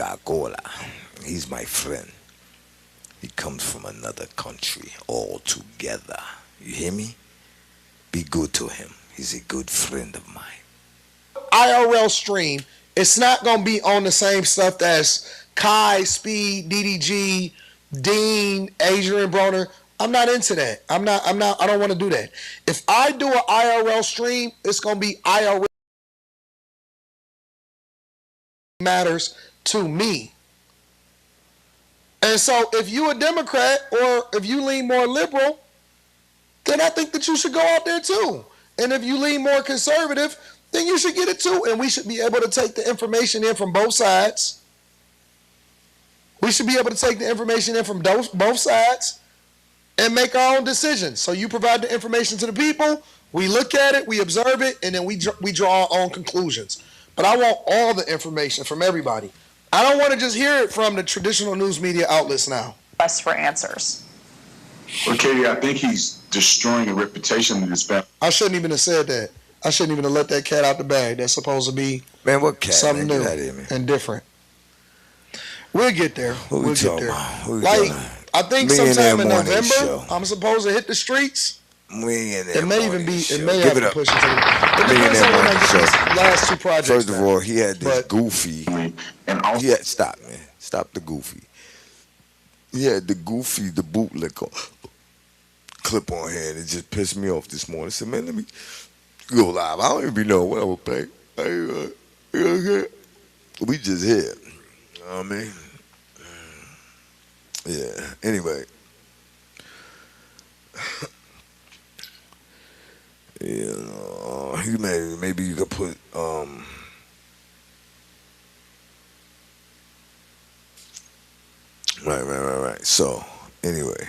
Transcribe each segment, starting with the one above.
Coca-Cola. He's my friend. He comes from another country altogether. You hear me? Be good to him. He's a good friend of mine. IRL stream, it's not gonna be on the same stuff as Kai, Speed, DDG, Dean, Adrian Broner. I'm not into that. I don't want to do that. If I do an IRL stream, it's gonna be IRL matters to me. And so if you a Democrat or if you lean more liberal, then I think that you should go out there too. And if you lean more conservative, then you should get it too. And we should be able to take the information in from both sides. We should be able to take the information in from both sides and make our own decisions. So you provide the information to the people, we look at it, we observe it, and then we draw our own conclusions. But I want all the information from everybody. I don't want to just hear it from the traditional news media outlets now. Request for answers. Well, Katie, I think he's destroying the reputation of this family. I shouldn't even have said that. I shouldn't even have let that cat out the bag. That's supposed to be what cat, something new and different. We'll get there. We'll get there. Like, I think sometime in November, I'm supposed to hit the streets. It may even be. It may have to push it to the. It depends on when I get these last two projects. First of all, he had this goofy. And he had stop, man. Stop the goofy. He had the goofy, the bootlicker clip on here, and it just pissed me off this morning. I said, man, let me go live. I don't even know what I would play. We just here. You know what I mean? Yeah. Anyway. You know, maybe you could put right. So anyway,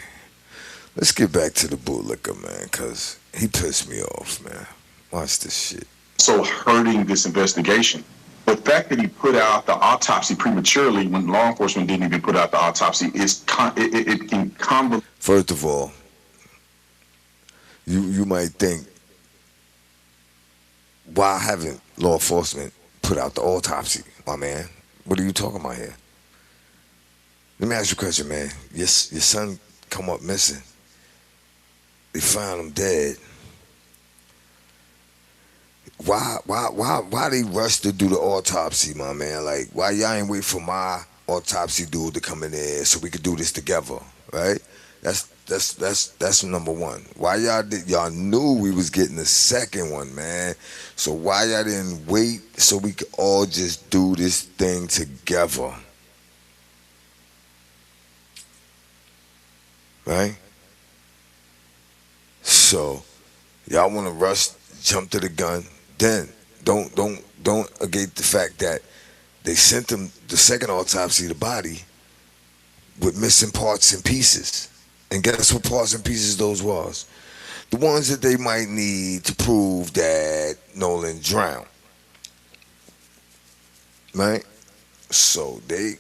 let's get back to the bootlicker, man, because he pissed me off, man. Watch this shit. So hurting this investigation. The fact that he put out the autopsy prematurely when law enforcement didn't even put out the autopsy is it can convolute. First of all, you might think, why haven't law enforcement put out the autopsy, my man? What are you talking about here? Let me ask you a question, man. Your son come up missing. They found him dead. Why they rush to do the autopsy, my man? Like, why y'all ain't wait for my autopsy dude to come in there so we could do this together, right? That's number one. Why y'all knew we was getting the second one, man? So why y'all didn't wait so we could all just do this thing together? Right? So y'all want to rush, jump to the gun, then don't negate the fact that they sent them the second autopsy of the body with missing parts and pieces. And guess what parts and pieces those was? The ones that they might need to prove that Nolan drowned. Right? So they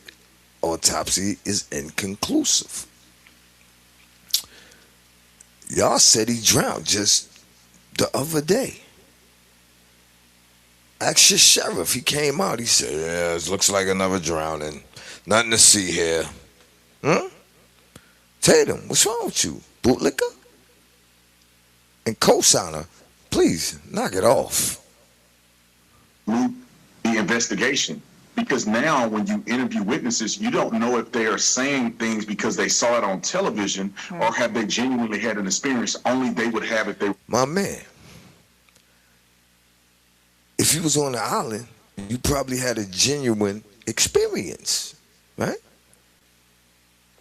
autopsy is inconclusive. Y'all said he drowned just the other day. Ask your sheriff. He came out. He said, yeah, it looks like another drowning. Nothing to see here. Tatum, what's wrong with you? Bootlicker? And co-signer, please, knock it off. The investigation. Because now when you interview witnesses, you don't know if they are saying things because they saw it on television or have they genuinely had an experience. Only they would have if they... My man, if you was on the island, you probably had a genuine experience, right?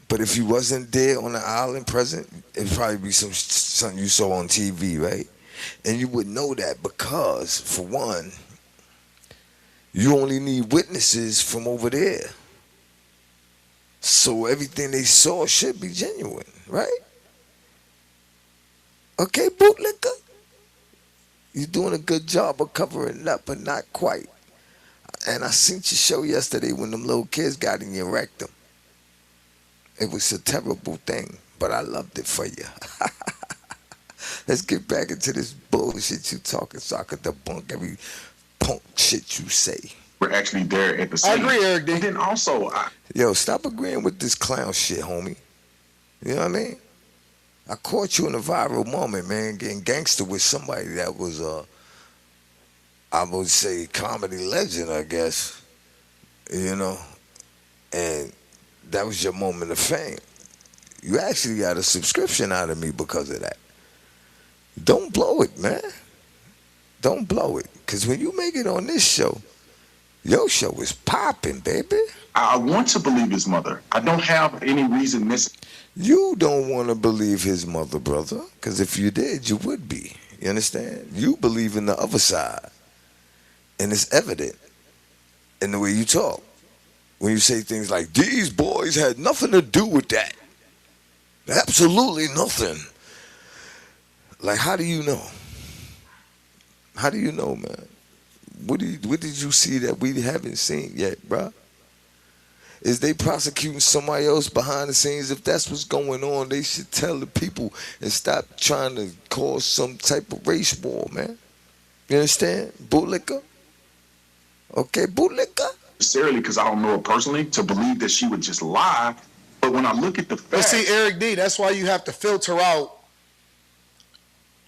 But if you wasn't there on the island present, it'd probably be something you saw on TV, right? And you would know that because, for one, you only need witnesses from over there. So everything they saw should be genuine, right? Okay, bootlicker? You're doing a good job of covering it up, but not quite. And I seen your show yesterday when them little kids got in your rectum. It was a terrible thing, but I loved it for you. Let's get back into this bullshit you talking so I could debunk every punk shit you say. were actually there at the I scene. agree, Eric D. And then also, Yo, stop agreeing with this clown shit, homie. You know what I mean? I caught you in a viral moment, man, getting gangster with somebody that was, I would say, comedy legend, I guess. You know? And that was your moment of fame. You actually got a subscription out of me because of that. Don't blow it, man. Don't blow it. Because when you make it on this show, your show is popping, baby. I want to believe his mother. I don't have any reason missing. You don't want to believe his mother, brother. Because if you did, you would be. You understand? You believe in the other side. And it's evident in the way you talk. When you say things like, these boys had nothing to do with that. Absolutely nothing. Like, how do you know? How do you know, man? What did you see that we haven't seen yet, bruh? Is they prosecuting somebody else behind the scenes? If that's what's going on, they should tell the people and stop trying to cause some type of race war, man. You understand? Bootlicker? Okay, bootlicker? Necessarily because I don't know her personally, to believe that she would just lie. But when I look at the But facts, see, Eric D, that's why you have to filter out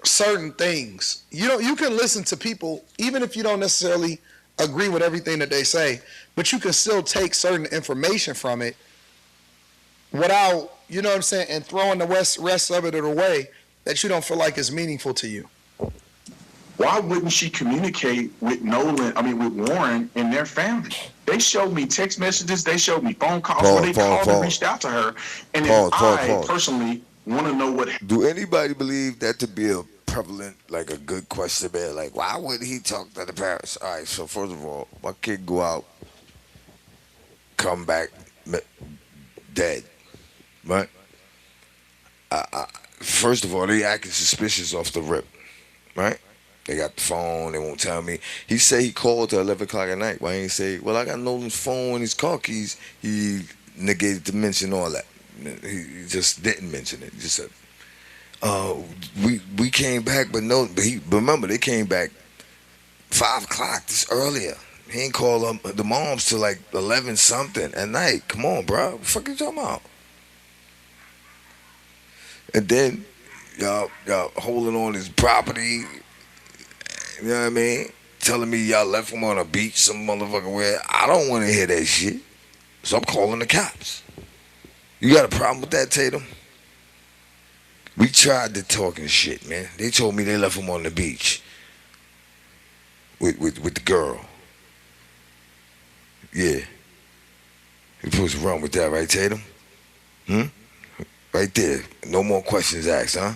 certain things. You can listen to people, even if you don't necessarily agree with everything that they say, but you can still take certain information from it without, you know what I'm saying, and throwing the rest of it away that you don't feel like is meaningful to you. why wouldn't she communicate with with Warren and their family? They showed me text messages, they showed me phone calls where they called and reached out to her. And I personally want to know what. Do anybody believe that to be a prevalent, like a good question, man? Like, why would he talk to the parents? All right, so first of all, my kid go out, come back dead, right? First of all, they acting suspicious off the rip, right? They got the phone, they won't tell me. He said he called to 11 o'clock at night. Why ain't he say, well, I got Nolan's phone and his car keys. He negated to mention all that. He just didn't mention it. He just said, we came back, but remember, they came back 5 o'clock, this earlier. He ain't call up the moms till like 11 something at night. Come on, bro. What the fuck you talking about? And then y'all holding on his property. You know what I mean? Telling me y'all left him on a beach, some motherfucker where. I don't want to hear that shit. So I'm calling the cops. You got a problem with that, Tatum? We tried to talking shit, man. They told me they left him on the beach with the girl. Yeah. You supposed to run with that, right, Tatum? Right there. No more questions asked, huh?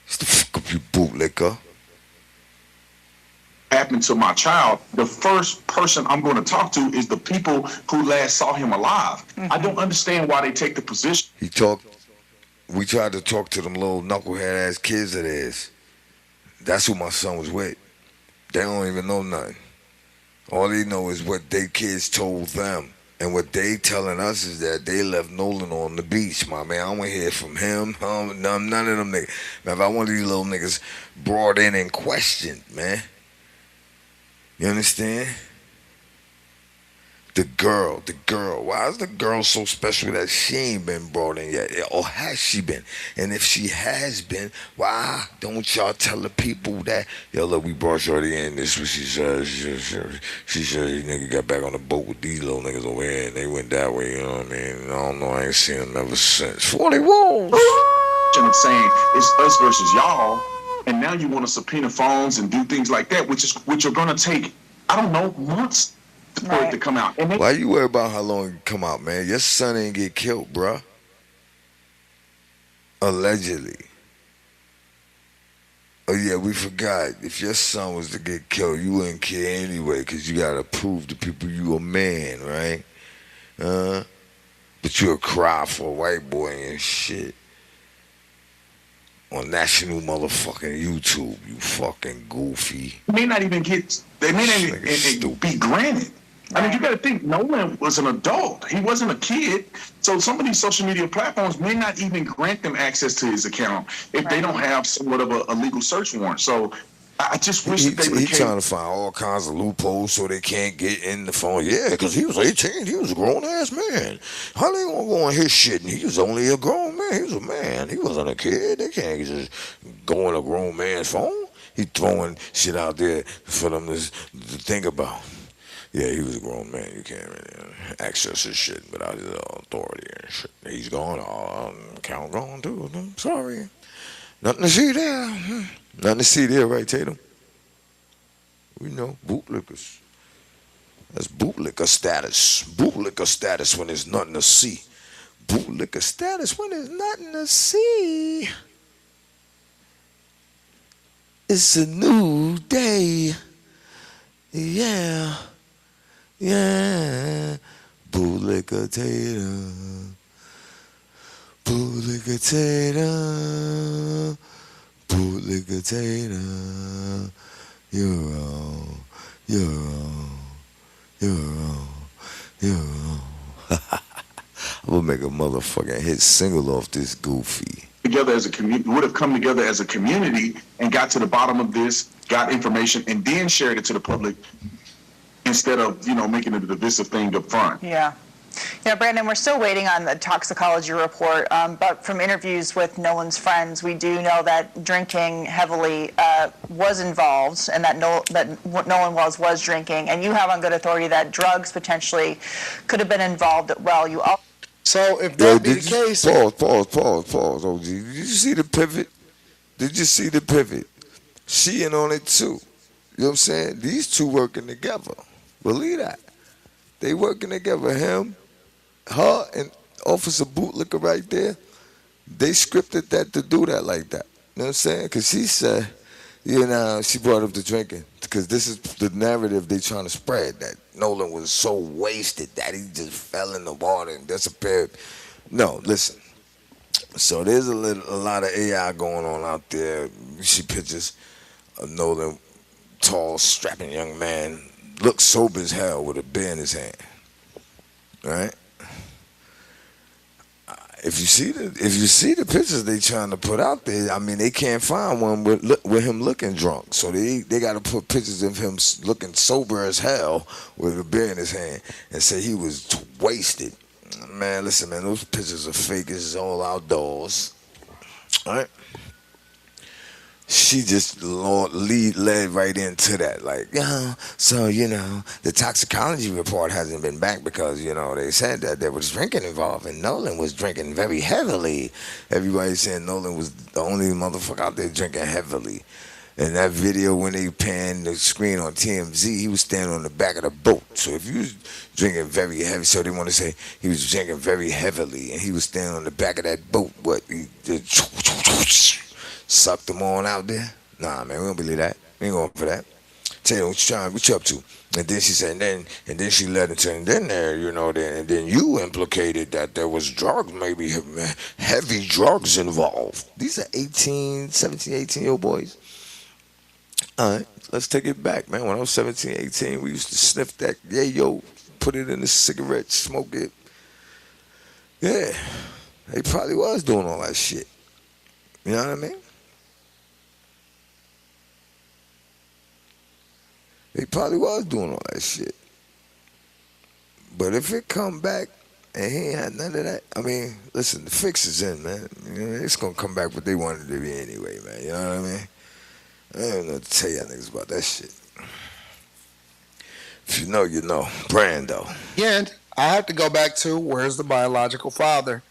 Shut the fuck up, you bootlicker. Happened to my child, the first person I'm going to talk to is the people who last saw him alive. I don't understand why they take the position. We tried to talk to them little knucklehead ass kids of theirs. That's who my son was with. They don't even know nothing. All they know is what their kids told them. And what they telling us is that they left Nolan on the beach, my man. I don't want to hear from him. None of them niggas. Man, if I want these little niggas brought in and questioned, man. You understand? The girl. Why is the girl so special that she ain't been brought in yet? Or has she been? And if she has been, why don't y'all tell the people that, yo, look, we brought Shorty in. This was she said. She said, you nigga got back on the boat with these little niggas over here, and they went that way, you know what I mean? I don't know, I ain't seen them ever since. 40 wolves. I'm saying it's us versus y'all, and now you want to subpoena phones and do things like that, which are going to take, I don't know, months for it to come out. And why you worry about how long it come out, man? Your son ain't get killed, bruh. Allegedly. Oh yeah, we forgot. If your son was to get killed, you wouldn't care anyway, because you gotta prove to people you a man, right? But you'll cry for a white boy and shit. On national motherfucking YouTube, you fucking goofy. they may not even be granted. I mean, you got to think, Nolan was an adult. He wasn't a kid. So some of these social media platforms may not even grant them access to his account if they don't have somewhat of a legal search warrant. So I just wish He, that they he, would he have came. trying to find all kinds of loopholes so they can't get in the phone. Yeah, because he was 18. He was a grown ass man. How they gonna go on his shit? And he was only a grown man. He was a man. He wasn't a kid. They can't just go on a grown man's phone. He throwing shit out there for them to think about. Yeah, he was a grown man. You can't really access his shit without his authority and shit. He's gone. Count gone too. I'm sorry. Nothing to see there. Nothing to see there, right, Tatum? We know bootlickers. That's bootlicker status. Bootlicker status when there's nothing to see. Bootlicker status when there's nothing to see. It's a new day. Yeah. Yeah. Bootlicker Tatum. Bootlicker Tatum. Bootlicker Tatum. You're wrong. You're wrong. You're wrong. You're wrong. I'm gonna make a motherfucking hit single off this goofy. Together as a community, would have come together as a community and got to the bottom of this, got information, and then shared it to the public instead of, making it a divisive thing up front. Yeah. Yeah, Brandon, we're still waiting on the toxicology report, but from interviews with Nolan's friends, we do know that drinking heavily was involved, and that Nolan was drinking, and you have on good authority that drugs potentially could have been involved. Well, So if that be the case, Pause, OG. Did you see the pivot? Did you see the pivot? She in on it too. You know what I'm saying? These two working together. Believe that. They working together. Him, her, and Officer Bootlicker right there. They scripted that to do that like that. You know what I'm saying? Because she said, she brought up the drinking. Because this is the narrative they trying to spread, that Nolan was so wasted that he just fell in the water and disappeared. No, listen. So there's a lot of AI going on out there. You see pictures of Nolan, tall, strapping young man, looks sober as hell with a beer in his hand. Right? If you see the pictures they trying to put out there, I mean they can't find one with him looking drunk. So they got to put pictures of him looking sober as hell with a beer in his hand and say he was wasted. Man, listen, man, those pictures are fake. It's all outdoors. All right? She just led right into that. Like, so, the toxicology report hasn't been back because, they said that there was drinking involved and Nolan was drinking very heavily. Everybody's saying Nolan was the only motherfucker out there drinking heavily. In that video, when they panned the screen on TMZ, he was standing on the back of the boat. So if you was drinking very heavy, so they want to say he was drinking very heavily and he was standing on the back of that boat, he sucked them on out there? Nah, man, we don't believe that. We ain't going for that. Tell you what you up to. And then she said, and then she led into, and then there, and then you implicated that there was drugs, maybe heavy drugs involved. These are 17, 18-year-old boys. All right, let's take it back, man. When I was 17, 18, we used to sniff that yayo, put it in a cigarette, smoke it. Yeah, they probably was doing all that shit. You know what I mean? They probably was doing all that shit. But if it come back and he ain't had none of that, I mean, listen, the fix is in, man. It's going to come back what they wanted to be anyway, man. You know what I mean? I don't know what to tell y'all niggas about that shit. If you know, you know. Brando. and I have to go back to where's the biological father?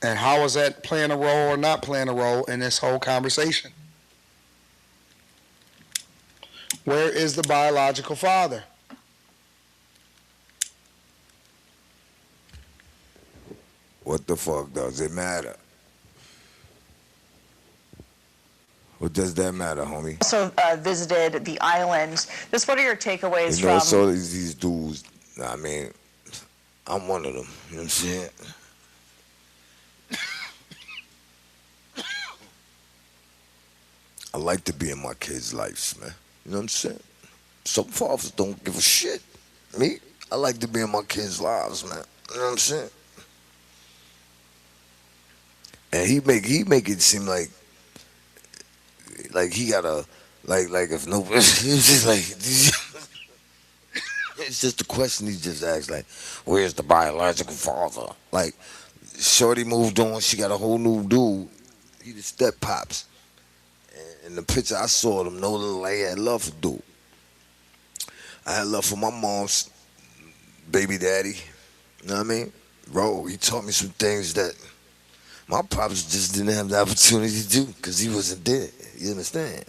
And how is that playing a role or not playing a role in this whole conversation? Where is the biological father? What the fuck does it matter? What does that matter, homie? also visited the island. Just what are your takeaways from? So these dudes, I mean, I'm one of them. You know what I'm saying? I like to be in my kids' lives, man. You know what I'm saying? Some fathers don't give a shit. Me, I like to be in my kids' lives, man. You know what I'm saying? And he make it seem like he got Like if no, it's just like it's just the question he just asked. Like, where's the biological father? Like, Shorty moved on. She got a whole new dude. He the step pops. In the picture I saw them, no little I had love for dude. I had love for my mom's baby daddy. You know what I mean? Bro, he taught me some things that my pops just didn't have the opportunity to do because he wasn't there. You understand?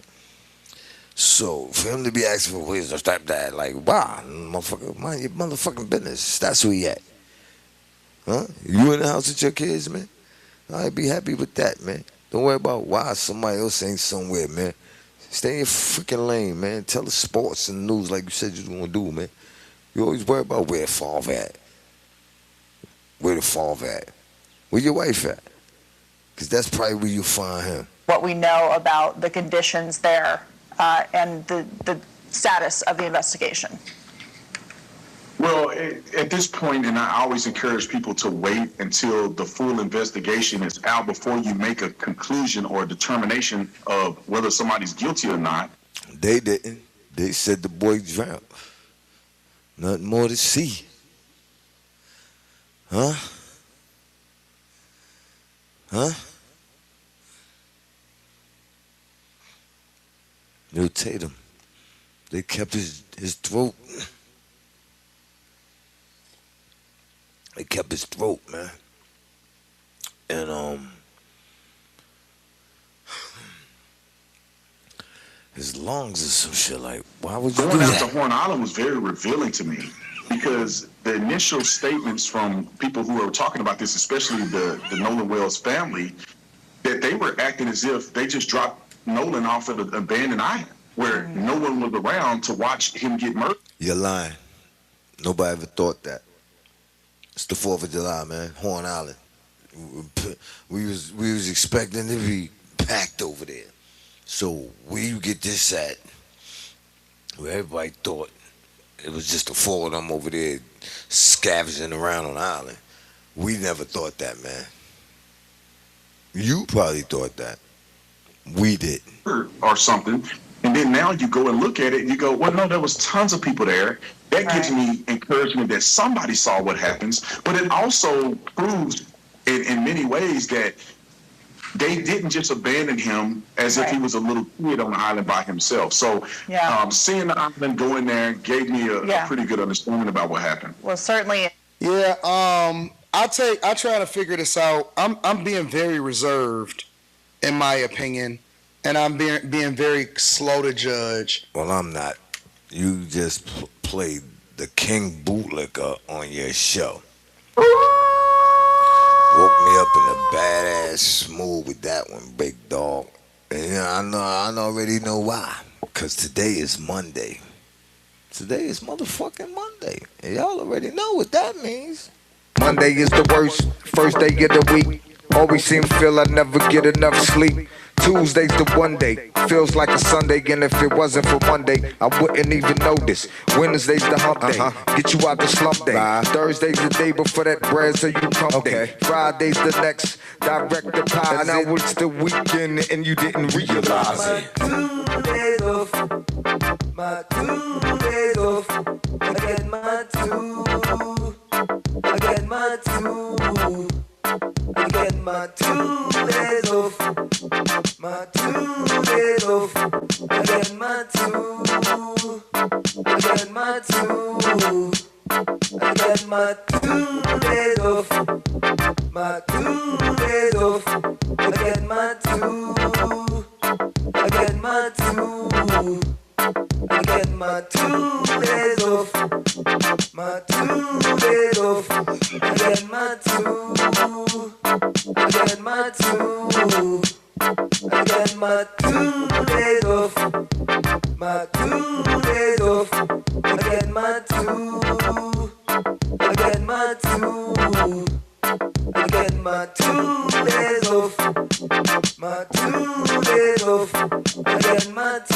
So for him to be asking for where's the stepdad, like, wow, motherfucker, mind your motherfucking business. That's where he at. Huh? You in the house with your kids, man? I'd be happy with that, man. Don't worry about why somebody else ain't somewhere, man. Stay in your freaking lane, man. Tell the sports and the news like you said you was gonna do, man. You always worry about where father at. Where the father at? Where your wife at? Because that's probably where you find him. What we know about the conditions there and the status of the investigation. Well, at this point, and I always encourage people to wait until the full investigation is out before you make a conclusion or a determination of whether somebody's guilty or not. They didn't. They said the boy drowned. Nothing more to see. Huh? Huh? Yo, Tatum. They kept his throat. They kept his throat, man. And his lungs or some shit. Like, why would you do Going that? after Horn Island was very revealing to me because the initial statements from people who were talking about this, especially the Nolan Wells family, that they were acting as if they just dropped Nolan off at an abandoned island where no one was around to watch him get murdered. You're lying. Nobody ever thought that. It's the 4th of July, man. Horn Island. We was expecting to be packed over there. So where you get this at? Where everybody thought it was just the 4 of them over there scavenging around on the island. We never thought that, man. You probably thought that. We didn't. Or something. And then now you go and look at it and you go, well, no, there was tons of people there. That gives me encouragement that somebody saw what happens. But it also proves in many ways that they didn't just abandon him as if he was a little kid on the island by himself. So seeing the island going there gave me a pretty good understanding about what happened. Well, certainly. Yeah, I try to figure this out. I'm being very reserved, in my opinion, and I'm being very slow to judge. Well, I'm not. You just played the King Bootlicker on your show. Woke me up in a badass smooth with that one, big dog. And you know, I already know why. Because today is Monday. Today is motherfucking Monday. And y'all already know what that means. Monday is the worst, first day of the week. Always seem feel I never get enough sleep. Tuesday's the one day, feels like a Sunday, and if it wasn't for Monday, I wouldn't even notice. Wednesday's the hump day, get you out the slump day. Thursday's the day before that bread, so you come day. Friday's the next direct deposit. And now it's the weekend, and you didn't realize it. My 2 days off, my 2 days off. I get my 2, I get my 2. I get my 2 days off, my 2 days off. I get my 2, I get my 2. I get my 2 days off, my 2 days off. I get my 2, I get my 2. I get my 2 days off, my 2 days off. I get my 2, I get my 2. I get my 2 days off, my 2 days off. I get my 2, I get my 2. I get my 2 days off, my 2 days off. I get my 2.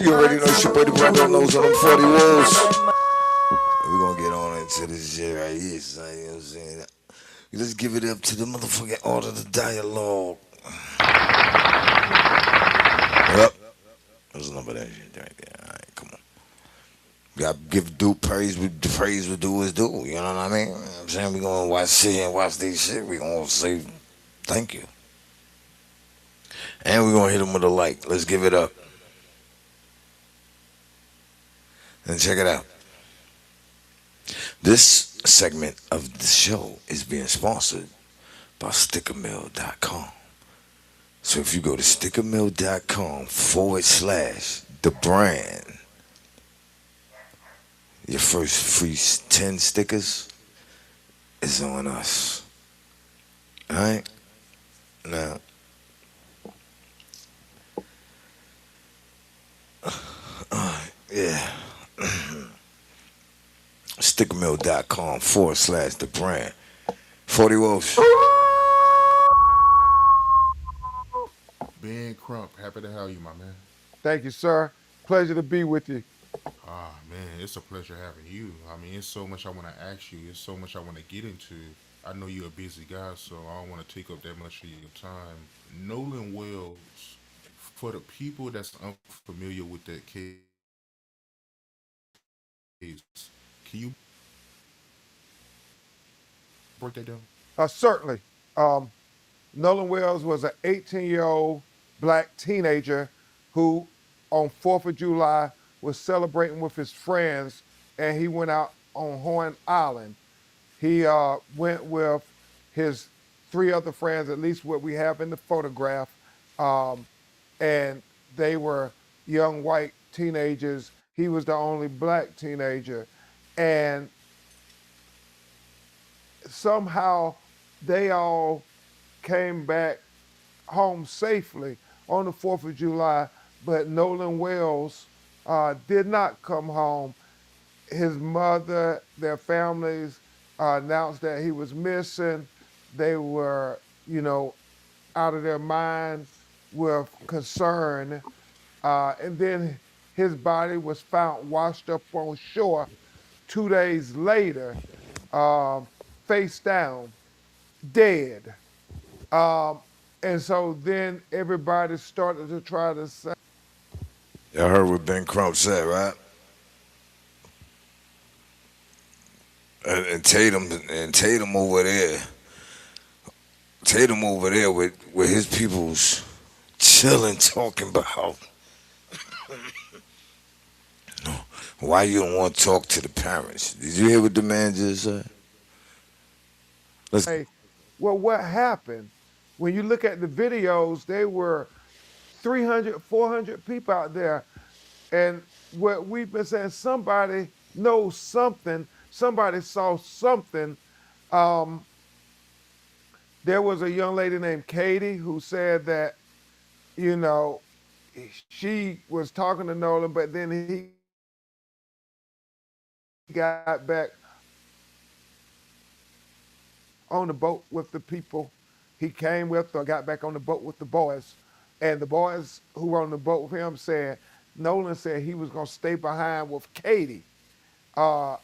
You already know it's your boy Dabrand on those on them 40 wolves. We're gonna get on into this shit right here, son, you know what I'm saying? Let's give it up to the motherfucking art of the dialogue. There's enough of that shit right there. All right, come on. You gotta give due praise with praise with due is due. You know what I mean? You know what I'm saying? We gonna watch sit here and watch these shit. We gonna say thank you. And we're gonna hit them with a like. Let's give it up. And check it out. This segment of the show is being sponsored by stickermill.com. So if you go to stickermill.com/ the brand, your first free 10 stickers is on us. Alright? Now, yeah. Stickermill.com / the brand. 40 Wolves. Ben Crump, happy to have you, my man. Thank you, sir. Pleasure to be with you. Ah, man, it's a pleasure having you. I mean, it's so much I want to ask you. It's so much I want to get into. I know you're a busy guy, so I don't want to take up that much of your time. Nolan Wells, for the people that's unfamiliar with that case, can you break that down? Certainly. Um, Nolan Wells was an 18-year-old black teenager who, on 4th of July, was celebrating with his friends, and he went out on Horn Island. He went with his three other friends, at least what we have in the photograph, um, and they were young white teenagers. He was the only black teenager, and somehow they all came back home safely on the 4th of July, but Nolan Wells did not come home. His mother, their families announced that he was missing. They were, out of their mind with concern. And then his body was found washed up on shore 2 days later, um, face down, dead. Um, and so then everybody started to try to say, Y'all heard what Ben Crump said, right? And Tatum over there. Tatum over there with his peoples chilling, talking about why you don't want to talk to the parents. Did you hear what the man just said? Let's. well, what happened? When you look at the videos, there were 300, 400 people out there. And what we've been saying, somebody knows something, somebody saw something. Um, there was a young lady named Katie who said that, you know, she was talking to Nolan, but then he got back on the boat with the people he came with, or got back on the boat with the boys. And the boys who were on the boat with him said, Nolan said he was going to stay behind with Katie, uh,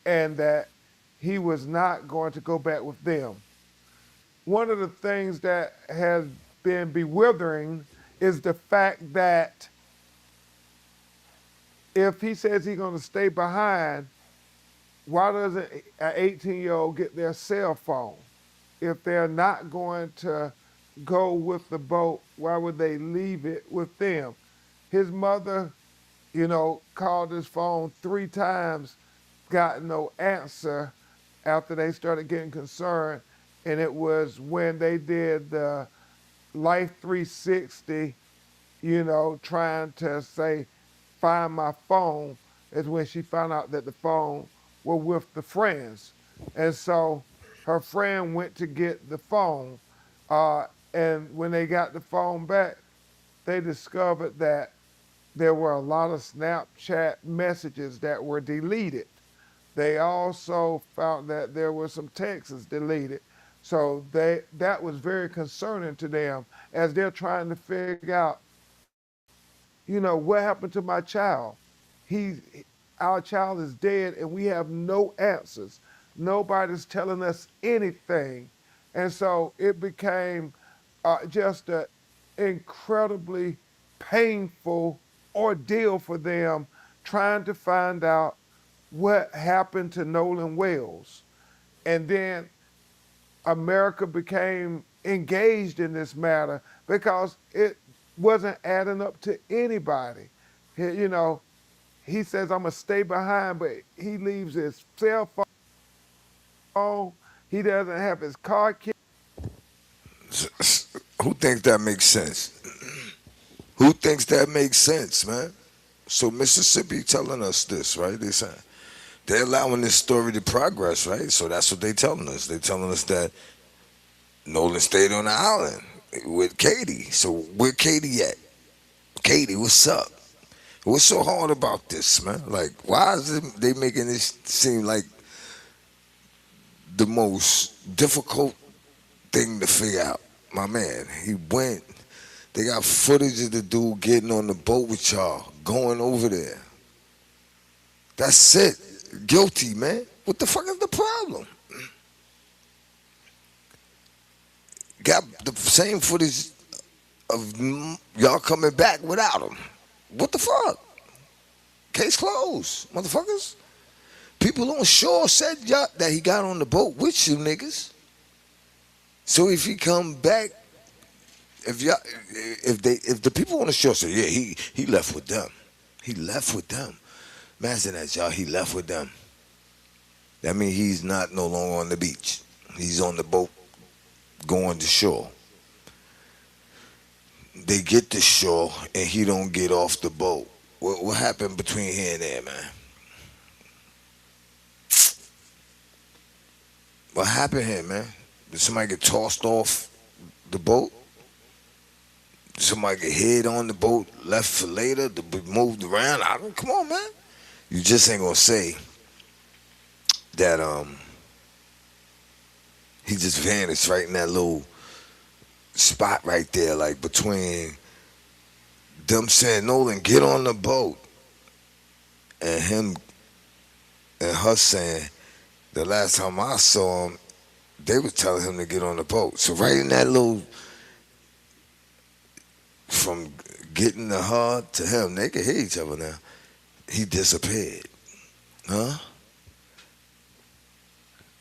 and that he was not going to go back with them. One of the things that has been bewildering is the fact that if he says he's going to stay behind, why doesn't an 18-year-old get their cell phone? If they're not going to go with the boat, why would they leave it with them? His mother, called his phone 3 times, got no answer after they started getting concerned. And it was when they did the Life 360, trying to say, find my phone, is when she found out that the phone were with the friends. And so her friend went to get the phone. Uh, and when they got the phone back, they discovered that there were a lot of Snapchat messages that were deleted. They also found that there were some texts deleted. So that was very concerning to them as they're trying to figure out, what happened to my child? He, our child is dead, and we have no answers. Nobody's telling us anything, and so it became just an incredibly painful ordeal for them trying to find out what happened to Nolan Wells. And then America became engaged in this matter because it wasn't adding up to anybody. You know, he says, I'm going to stay behind, but he leaves his cell phone. He doesn't have his car key. Who thinks that makes sense? Who thinks that makes sense, man? So Mississippi telling us this, right? They're allowing this story to progress, right? So that's what they telling us. They telling us that Nolan stayed on the island with Katie. So where Katie at? Katie, what's up? What's so hard about this, man? Like, why is they making this seem like the most difficult thing to figure out? My man, he went. They got footage of the dude getting on the boat with y'all, going over there. That's it. Guilty, man. What the fuck is the problem? Got the same footage of y'all coming back without him. What the fuck? Case closed, motherfuckers. People on shore said y'all, that he got on the boat with you niggas. So if he come back, if the people on the shore say, yeah, he left with them. He left with them. Imagine that, y'all. He left with them. That means he's not no longer on the beach. He's on the boat going to shore. They get to shore and he don't get off the boat. What happened between here and there, man? What happened here, man? Did somebody get tossed off the boat? Did somebody get hid on the boat, left for later, to be moved around? Come on, man. You just ain't gonna say that he just vanished right in that little spot right there, like between them saying, Nolan, get on the boat, and him and her saying, the last time I saw him, they were telling him to get on the boat. So right in that little, from getting to her to him, they can hear each other now. He disappeared. Huh?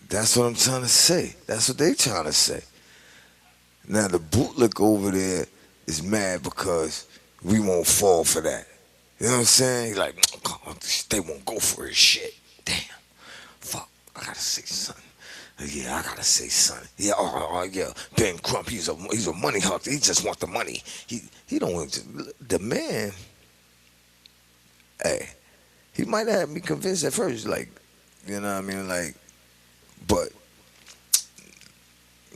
That's what I'm trying to say. That's what they trying to say. Now the bootlick over there is mad because we won't fall for that. You know what I'm saying? He's like, they won't go for his shit. Damn. Fuck. I gotta say something. Yeah, I gotta say something. Yeah, yeah. Ben Crump, he's a money hawk. He just want the money. He don't want the man. Hey, he might have had me convinced at first, like, you know what I mean, like, but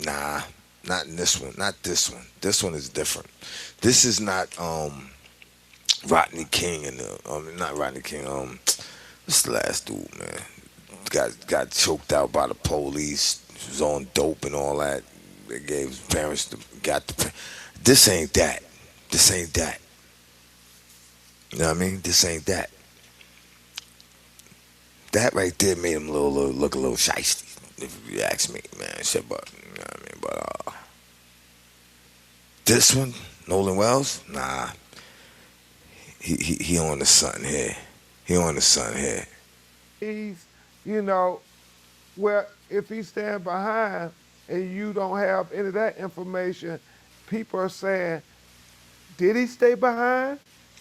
nah, not in this one. Not this one. This one is different. This is not Rodney King and not Rodney King. What's the last dude, man? Got choked out by the police. Was on dope and all that. They gave his parents This ain't that. This ain't that. You know what I mean? This ain't that. That right there made him look a little shiesty, if you ask me, man. Shit, but you know what I mean. But this one, Nolan Wells, nah. He on the something here. He on the something here. He's, you know, well, if he stand behind and you don't have any of that information, people are saying, did he stay behind?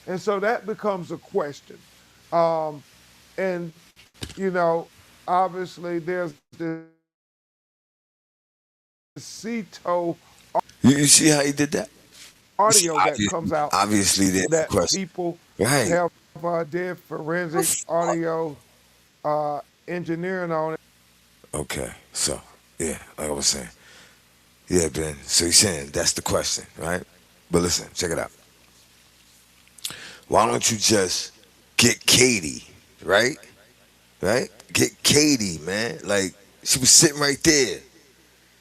And so that becomes a question. And, you know, obviously there's the Cito You see how he did that? audio that comes out Obviously, there's a that question. people Right. have did forensic audio engineering on it. Okay. So, yeah, like I was saying. Yeah, Ben. So he's saying that's the question, right? But listen, check it out. Why don't you just get Katie, right? Right? Get Katie, man. Like, she was sitting right there.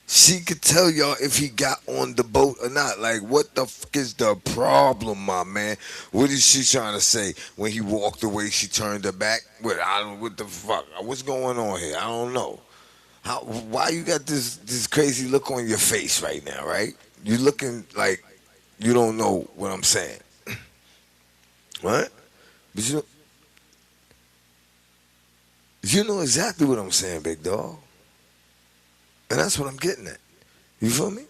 She could tell y'all if he got on the boat or not. Like, what the fuck is the problem, my man? What is she trying to say? When he walked away, she turned her back? What the fuck? What's going on here? I don't know. Why you got this crazy look on your face right now, right? You looking like you don't know what I'm saying. right? But you know exactly what I'm saying, big dog. And that's what I'm getting at. You feel me?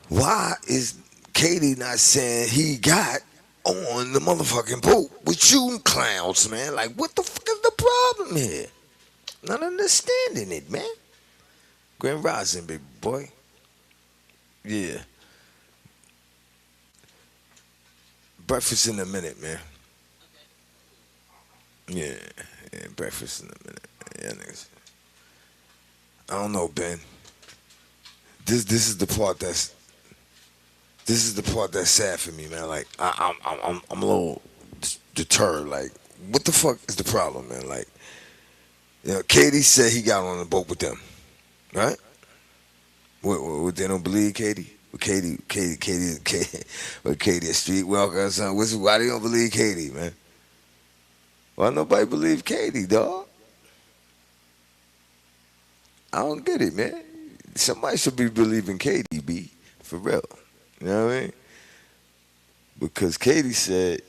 Why is Katie not saying he got on the motherfucking boat with you clowns, man? Like, what the fuck is the problem here? Not understanding it, man. Grand Rising, big boy. Yeah. Breakfast in a minute, man. Yeah. Yeah, breakfast in a minute. Yeah, niggas. I don't know, Ben. This is the part that's sad for me, man. Like I'm a little deterred. Like, what the fuck is the problem, man? Like, Katie said he got on the boat with them, right? What they don't believe Katie? With Katie, with Katie a street walker or something? Why they don't believe Katie, man? Why nobody believe Katie, dog? I don't get it, man. Somebody should be believing Katie, B, for real. You know what I mean? Because Katie said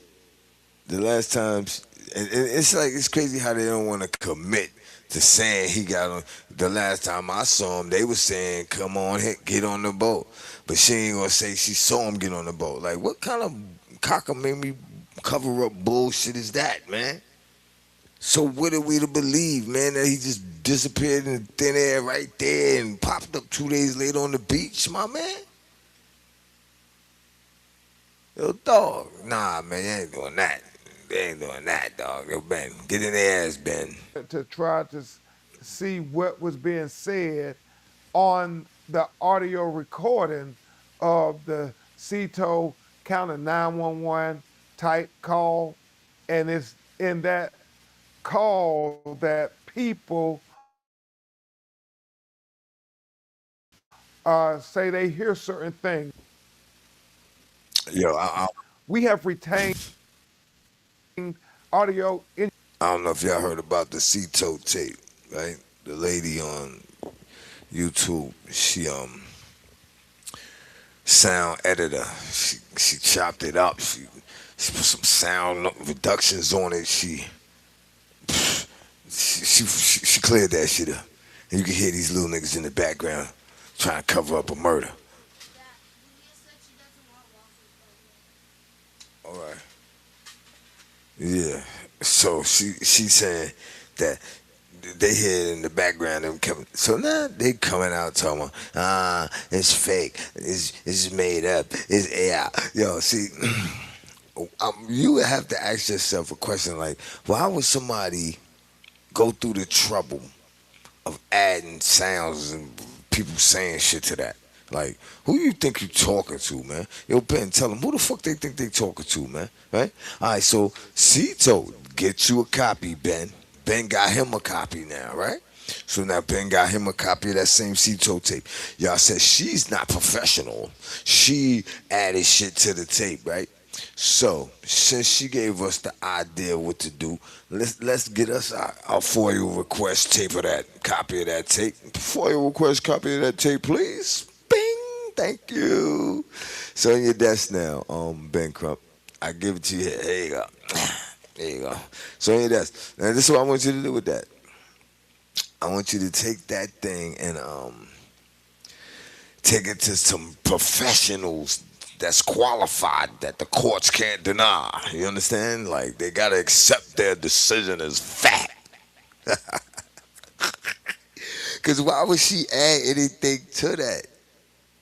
the last times, and it's like it's crazy how they don't want to commit to saying he got on. The last time I saw him, they was saying, "Come on, get on the boat," but she ain't gonna say she saw him get on the boat. Like, what kind of cockamamie cover up bullshit is that, man? So what are we to believe, man? That he just disappeared in thin air right there and popped up 2 days later on the beach, my man? Yo, dog. Nah, man, they ain't doing that. They ain't doing that, dog. Yo, Ben, get in their ass, Ben. To try to see what was being said on the audio recording of the CETO counter 911 type call. And it's in that call that people say they hear certain things. Yo, We have retained audio in. I don't know if y'all heard about the Ceto tape, right? The lady on YouTube, she sound editor. She chopped it up. She put some sound reductions on it. She cleared that shit up. And you can hear these little niggas in the background trying to cover up a murder. All right. Yeah. So she's saying that they hear it in the background and coming. So now they coming out talking about, it's fake. It's made up. It's AI. Yo, see, you would have to ask yourself a question like, why would somebody go through the trouble of adding sounds and people saying shit to that? Like, who you think you talking to, man? Yo, Ben, tell them who the fuck they think they talking to, man. Right? All right, so Cito, get you a copy, Ben. Ben got him a copy now, right? So now Ben got him a copy of that same Cito tape. Y'all said she's not professional. She added shit to the tape, right? So since she gave us the idea what to do, let's get us our FOIA request tape of that copy of that tape. FOIA request copy of that tape, please. Bing, thank you. So on your desk now, Ben Crump. I give it to you. Here you go. There you go. So on your desk. Now this is what I want you to do with that. I want you to take that thing and take it to some professionals that's qualified that the courts can't deny. You understand? Like, they gotta accept their decision as fact. Cause why would she add anything to that?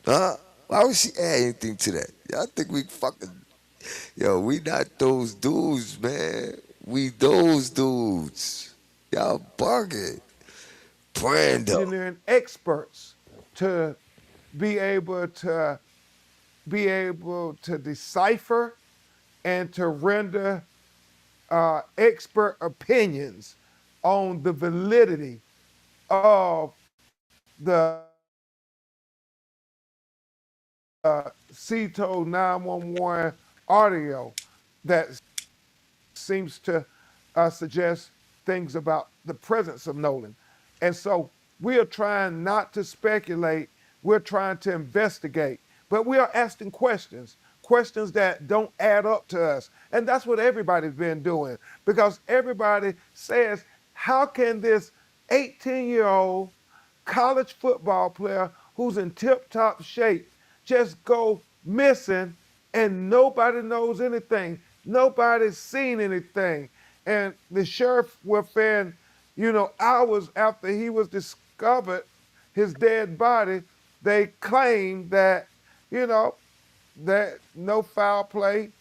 Huh? Why would she add anything to that? Y'all think we fucking, yo, we not those dudes, man. We those dudes. Y'all bugging. Brando. Engineering experts to be able to decipher and to render expert opinions on the validity of the CETO 911 audio that seems to suggest things about the presence of Nolan. And so we are trying not to speculate, we're trying to investigate, but we are asking questions questions that don't add up to us. And that's what everybody's been doing because everybody says, how can this 18-year-old college football player who's in tip top shape just go missing and nobody knows anything? Nobody's seen anything. And the sheriff within, hours after he was discovered, his dead body, they claimed that, you know, that no foul play,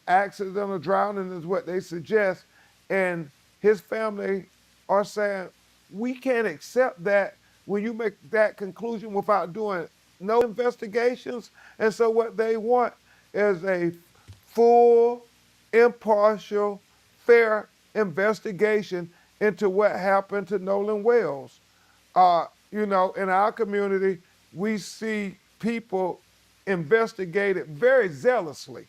accidental drowning is what they suggest. And his family are saying, we can't accept that when you make that conclusion without doing no investigations. And so what they want is a full, impartial, fair investigation into what happened to Nolan Wells. In our community, we see people investigate it very zealously.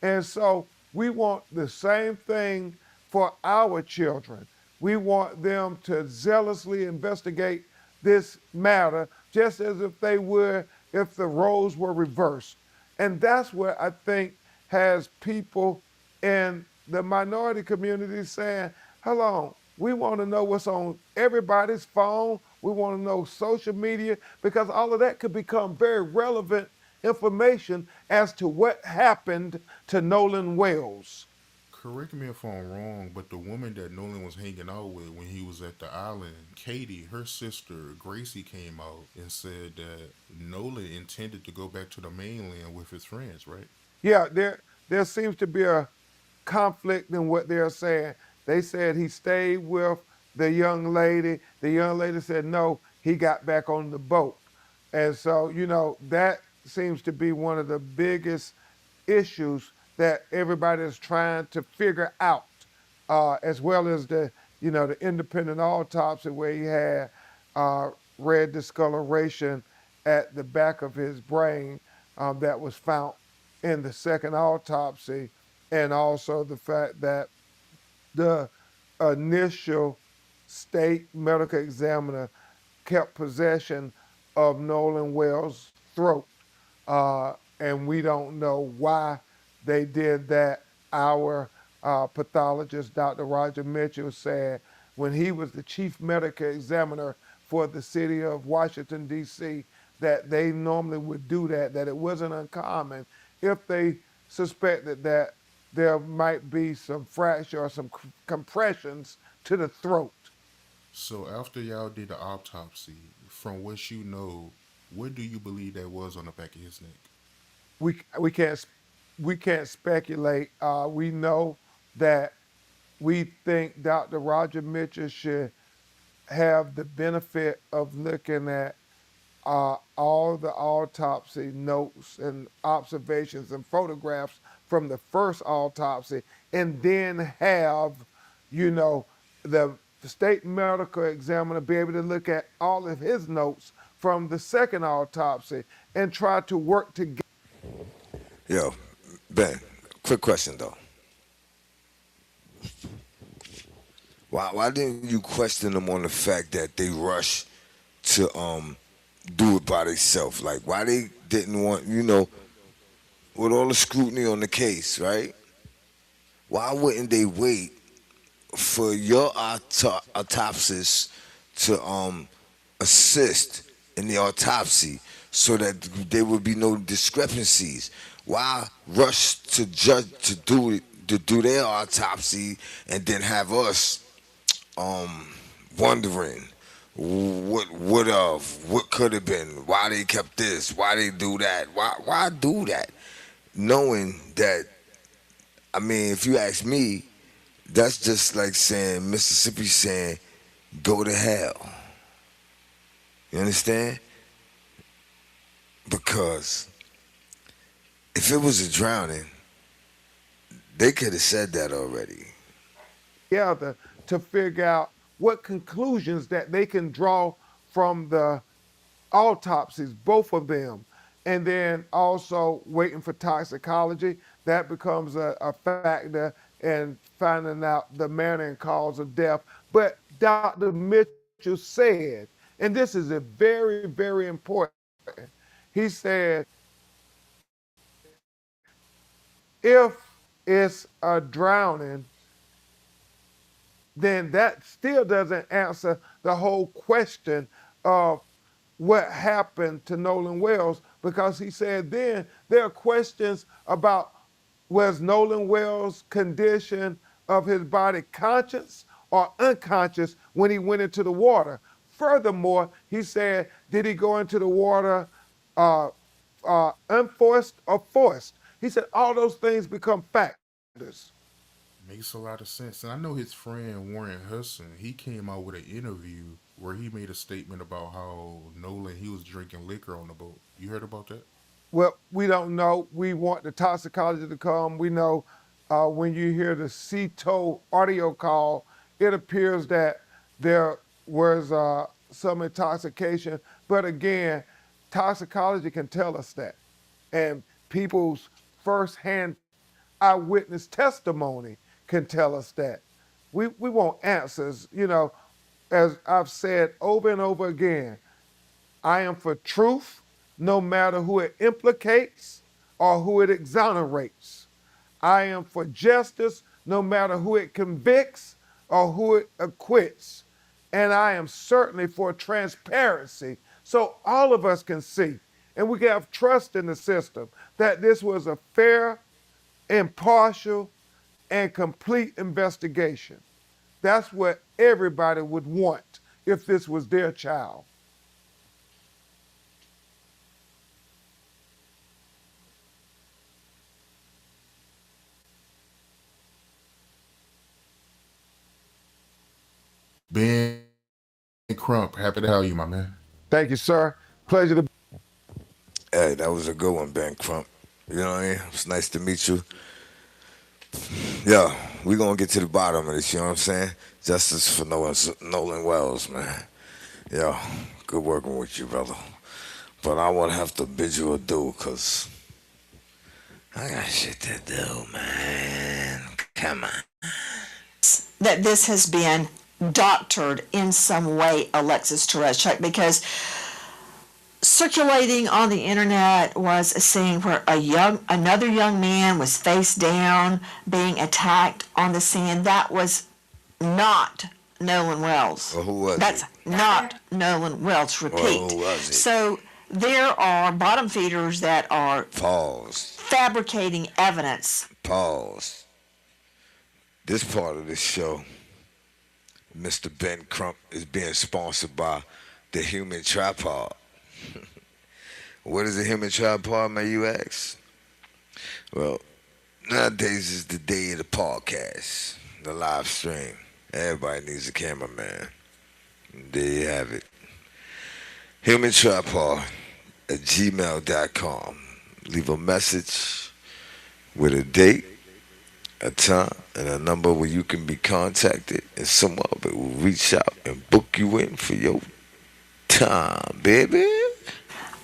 And so we want the same thing for our children. We want them to zealously investigate this matter just as if they would if the roles were reversed. And that's what I think has people in the minority community saying, hold on, we want to know what's on everybody's phone. We want to know social media because all of that could become very relevant information as to what happened to Nolan Wells. Correct me if I'm wrong, but the woman that Nolan was hanging out with when he was at the island, Katie, her sister Gracie, came out and said that Nolan intended to go back to the mainland with his friends, right? Yeah, there seems to be a conflict in what they're saying. They said he stayed with the young lady. The young lady said no, he got back on the boat. And so, that seems to be one of the biggest issues that everybody is trying to figure out, as well as the independent autopsy where he had red discoloration at the back of his brain that was found in the second autopsy, and also the fact that the initial state medical examiner kept possession of Nolan Wells' throat. And we don't know why they did that. Our pathologist, Dr. Roger Mitchell, said when he was the chief medical examiner for the city of Washington, D.C., that they normally would do that, that it wasn't uncommon if they suspected that there might be some fracture or some compressions to the throat. So after y'all did the autopsy, from what you know, what do you believe that was on the back of his neck? We can't speculate. We know that we think Dr. Roger Mitchell should have the benefit of looking at all the autopsy notes and observations and photographs from the first autopsy, and then have, you know, the state medical examiner be able to look at all of his notes from the second autopsy and try to work together. Yo, Ben, quick question though. Why didn't you question them on the fact that they rushed to do it by themselves? Like why they didn't want, with all the scrutiny on the case, right? Why wouldn't they wait for your autopsist to assist in the autopsy so that there would be no discrepancies? Why rush to judge to do their autopsy and then have us wondering what could have been, why they kept this, why they do that, why do that, knowing that, I mean, if you ask me, that's just like saying Mississippi saying go to hell. You understand? Because if it was a drowning, they could have said that already. Together to figure out what conclusions that they can draw from the autopsies, both of them. And then also waiting for toxicology. That becomes a factor in finding out the manner and cause of death. But Dr. Mitchell said, and this is a very, very important, he said if it's a drowning, then that still doesn't answer the whole question of what happened to Nolan Wells, because he said then there are questions about, was Nolan Wells' condition of his body conscious or unconscious when he went into the water. Furthermore, he said, did he go into the water uh, unforced or forced? He said all those things become factors. Makes a lot of sense. And I know his friend Warren Hudson, he came out with an interview where he made a statement about how Nolan, he was drinking liquor on the boat. You heard about that? Well, we don't know. We want the toxicology to come. We know when you hear the CETO audio call, it appears that there was some intoxication. But again, toxicology can tell us that. And people's firsthand eyewitness testimony can tell us that. We want answers. You know, as I've said over and over again, I am for truth, no matter who it implicates or who it exonerates. I am for justice, no matter who it convicts or who it acquits. And I am certainly for transparency so all of us can see and we can have trust in the system that this was a fair, impartial, and complete investigation. That's what everybody would want if this was their child. Ben Crump, happy to have you, my man. Thank you, sir. Pleasure to. Hey, that was a good one, Ben Crump. You know what I mean? It's nice to meet you. Yeah, we gonna get to the bottom of this, you know what I'm saying? Justice for Nolan Wells, man. Yeah, good working with you, brother. But I would have to bid you adieu, cause I got shit to do, man. Come on. That this has been doctored in some way, Alexis Tereshchuk, because circulating on the internet was a scene where another young man was face down being attacked on the scene. That was not Nolan Wells. Well, who was That's it? not Nolan Wells. Repeat. Well, who was it? So there are bottom feeders that are Pause. fabricating evidence. Pause. This part of this show, Mr. Ben Crump, is being sponsored by the Human Tripod. What is a human tripod, may you ask? Well, nowadays is the day of the podcast, the live stream. Everybody needs a cameraman. There you have it. Human tripod at gmail.com. Leave a message with a date, a time, and a number where you can be contacted, and someone will reach out and book you in for your time, baby.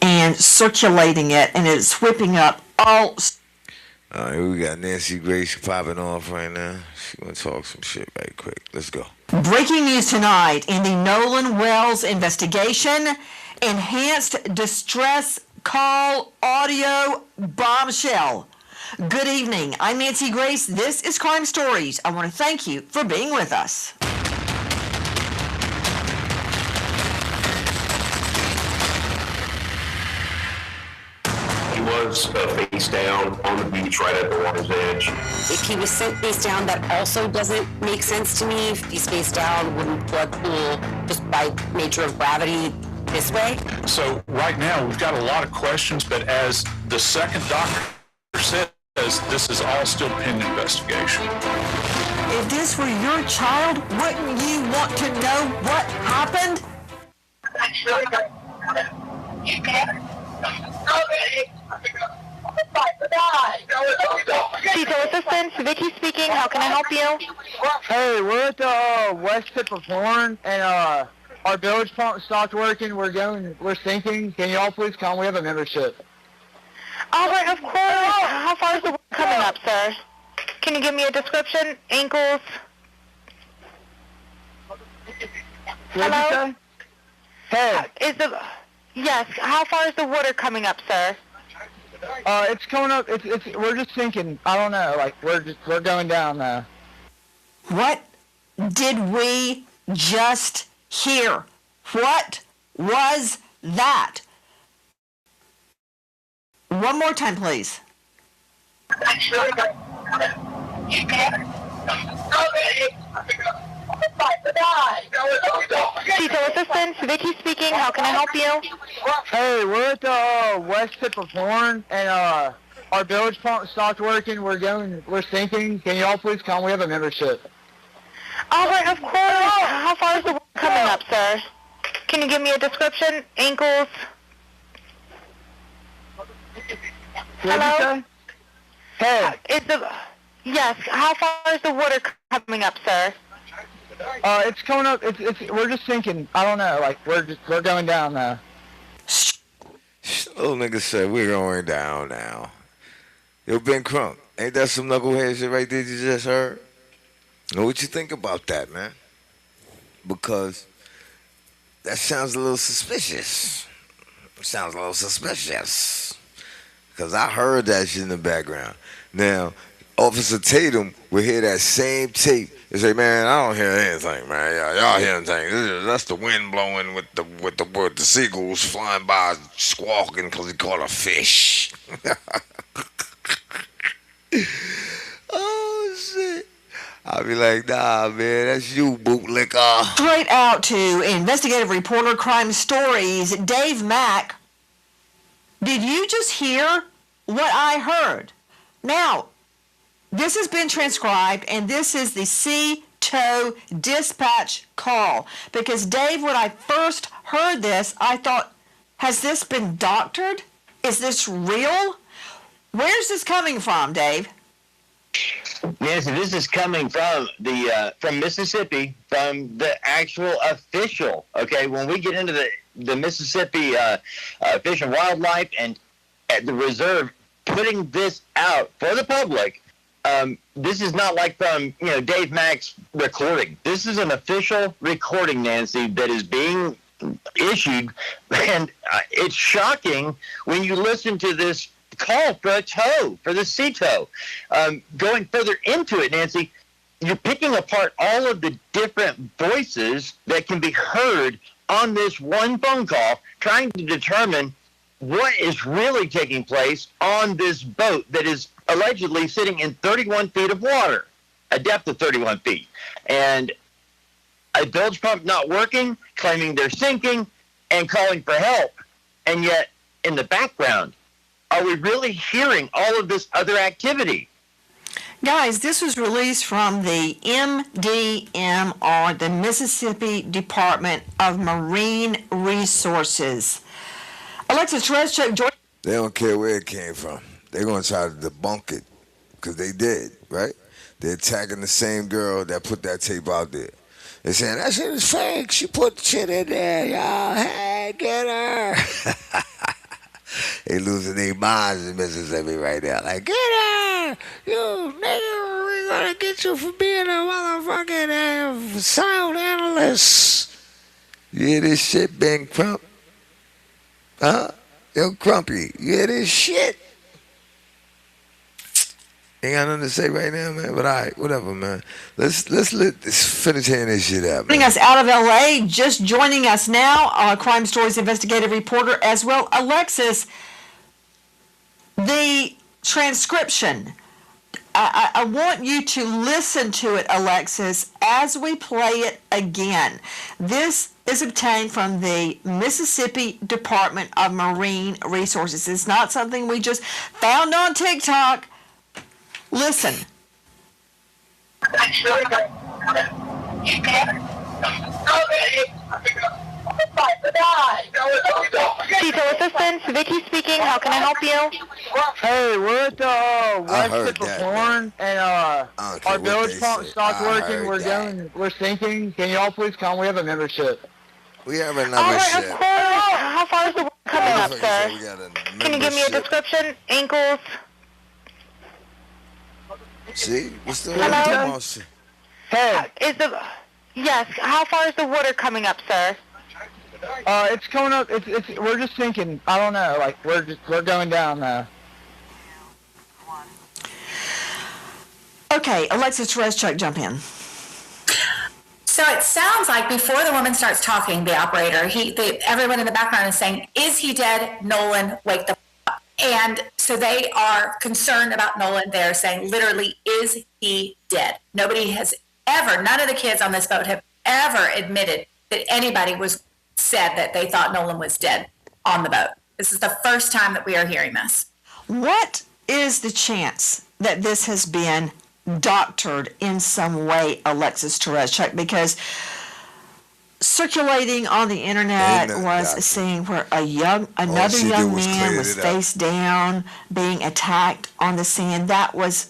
And circulating it, and it's whipping up all. Here we got Nancy Grace popping off right now. She gonna talk some shit right quick. Let's go. Breaking news tonight in the Nolan Wells investigation. Enhanced distress call audio bombshell. Good evening. I'm Nancy Grace. This is Crime Stories. I want to thank you for being with us. He was face down on the beach right at the water's edge. If he was sent face down, that also doesn't make sense to me. If he's face down, wouldn't blood pool just by nature of gravity this way? So right now, we've got a lot of questions, but as the second doctor says, this is all still pending investigation. If this were your child, wouldn't you want to know what happened? Detail assistant, Vicky speaking. How can I help you? Hey, we're at the west tip of Horn, and our bilge pump stopped working. We're sinking. Can you all please come? We have a membership. All right, of course. How far is the water coming up, sir? Can you give me a description? Ankles? Hello? Hey. Yes, how far is the water coming up, sir? It's coming up. We're just thinking. I don't know. Like we're going down. What did we just hear? What was that? One more time, please. Detail assistance, Vicky speaking. How can I help you? Hey, we're at the west tip of Horn, and our bilge pump stopped working. We're sinking. Can you all please come? We have a membership. All right, of course. How far is the water coming up, sir? Can you give me a description? Ankles? Hello? Hey. Yes, how far is the water coming up, sir? It's coming up. We're just sinking. I don't know. Like we're going down. Little nigga said we're going down now. Yo, Ben Crump, ain't that some knucklehead shit right there you just heard? Now, what you think about that, man? Because that sounds a little suspicious. Sounds a little suspicious. Because I heard that shit in the background. Now, Officer Tatum will hear that same tape and say, "Man, I don't hear anything, man. Y'all hear anything? That's the wind blowing with the seagulls flying by squawking because he caught a fish." Oh, shit. I'll be like, "Nah, man, that's you, bootlicker." Straight out to investigative reporter Crime Stories, Dave Mack. Did you just hear what I heard? Now, this has been transcribed, and this is the CTO dispatch call. Because, Dave, when I first heard this, I thought, has this been doctored? Is this real? Where's this coming from, Dave? Nancy, this is coming from from Mississippi, from the actual official. Okay, when we get into the Mississippi Fish and Wildlife and at the reserve putting this out for the public, this is not like from Dave Mack's recording. This is an official recording, Nancy, that is being issued, and it's shocking when you listen to this call for a tow, for the CTO. Going further into it, Nancy, you're picking apart all of the different voices that can be heard on this one phone call, trying to determine what is really taking place on this boat that is allegedly sitting in 31 feet of water, a depth of 31 feet. And a bilge pump not working, claiming they're sinking, and calling for help. And yet, in the background, are we really hearing all of this other activity? Guys, this was released from the MDMR, the Mississippi Department of Marine Resources. Alexis Terrestrial, George. They don't care where it came from. They're going to try to debunk it because they did, right? They're attacking the same girl that put that tape out there. They're saying, that shit is fake. She put shit in there, y'all. Hey, get her. They losing their minds in Mississippi right now. Like, get her! You nigga, we're gonna get you for being a motherfucking sound analyst. You hear this shit, Ben Crump? Huh? Yo, Crumpy, you hear this shit? Ain't got nothing to say right now, man. But all right, whatever, man. Let's finish hearing this shit out, man. Joining us out of LA, just joining us now, Crime Stories investigative reporter as well, Alexis. The transcription. I want you to listen to it, Alexis, as we play it again. This is obtained from the Mississippi Department of Marine Resources. It's not something we just found on TikTok. Listen. Detail assistance, Vicky speaking. How can I help you? Hey, we're at the west tip of Horn, and our bilge pump stopped working. We're sinking. Can you all please come? We have a membership. We have a All membership. right, of course. How far is the water coming up, sir? Can you give me a description? Ankles? See? What's the Hello? Hey. Yes, how far is the water coming up, sir? It's coming up. We're just sinking. I don't know. Like we're going down. Okay, Alexis Tereszchuk, jump in. So it sounds like before the woman starts talking, the operator, everyone in the background is saying, "Is he dead? Nolan, wake the up." And so they are concerned about Nolan. They're saying, literally, "Is he dead?" Nobody has ever, none of the kids on this boat have ever admitted that anybody said that they thought Nolan was dead on the boat. This is the first time that we are hearing this. What is the chance that this has been doctored in some way, Alexis Tereszchuk? Because circulating on the internet was a scene where another young man was face down, being attacked on the sand. That was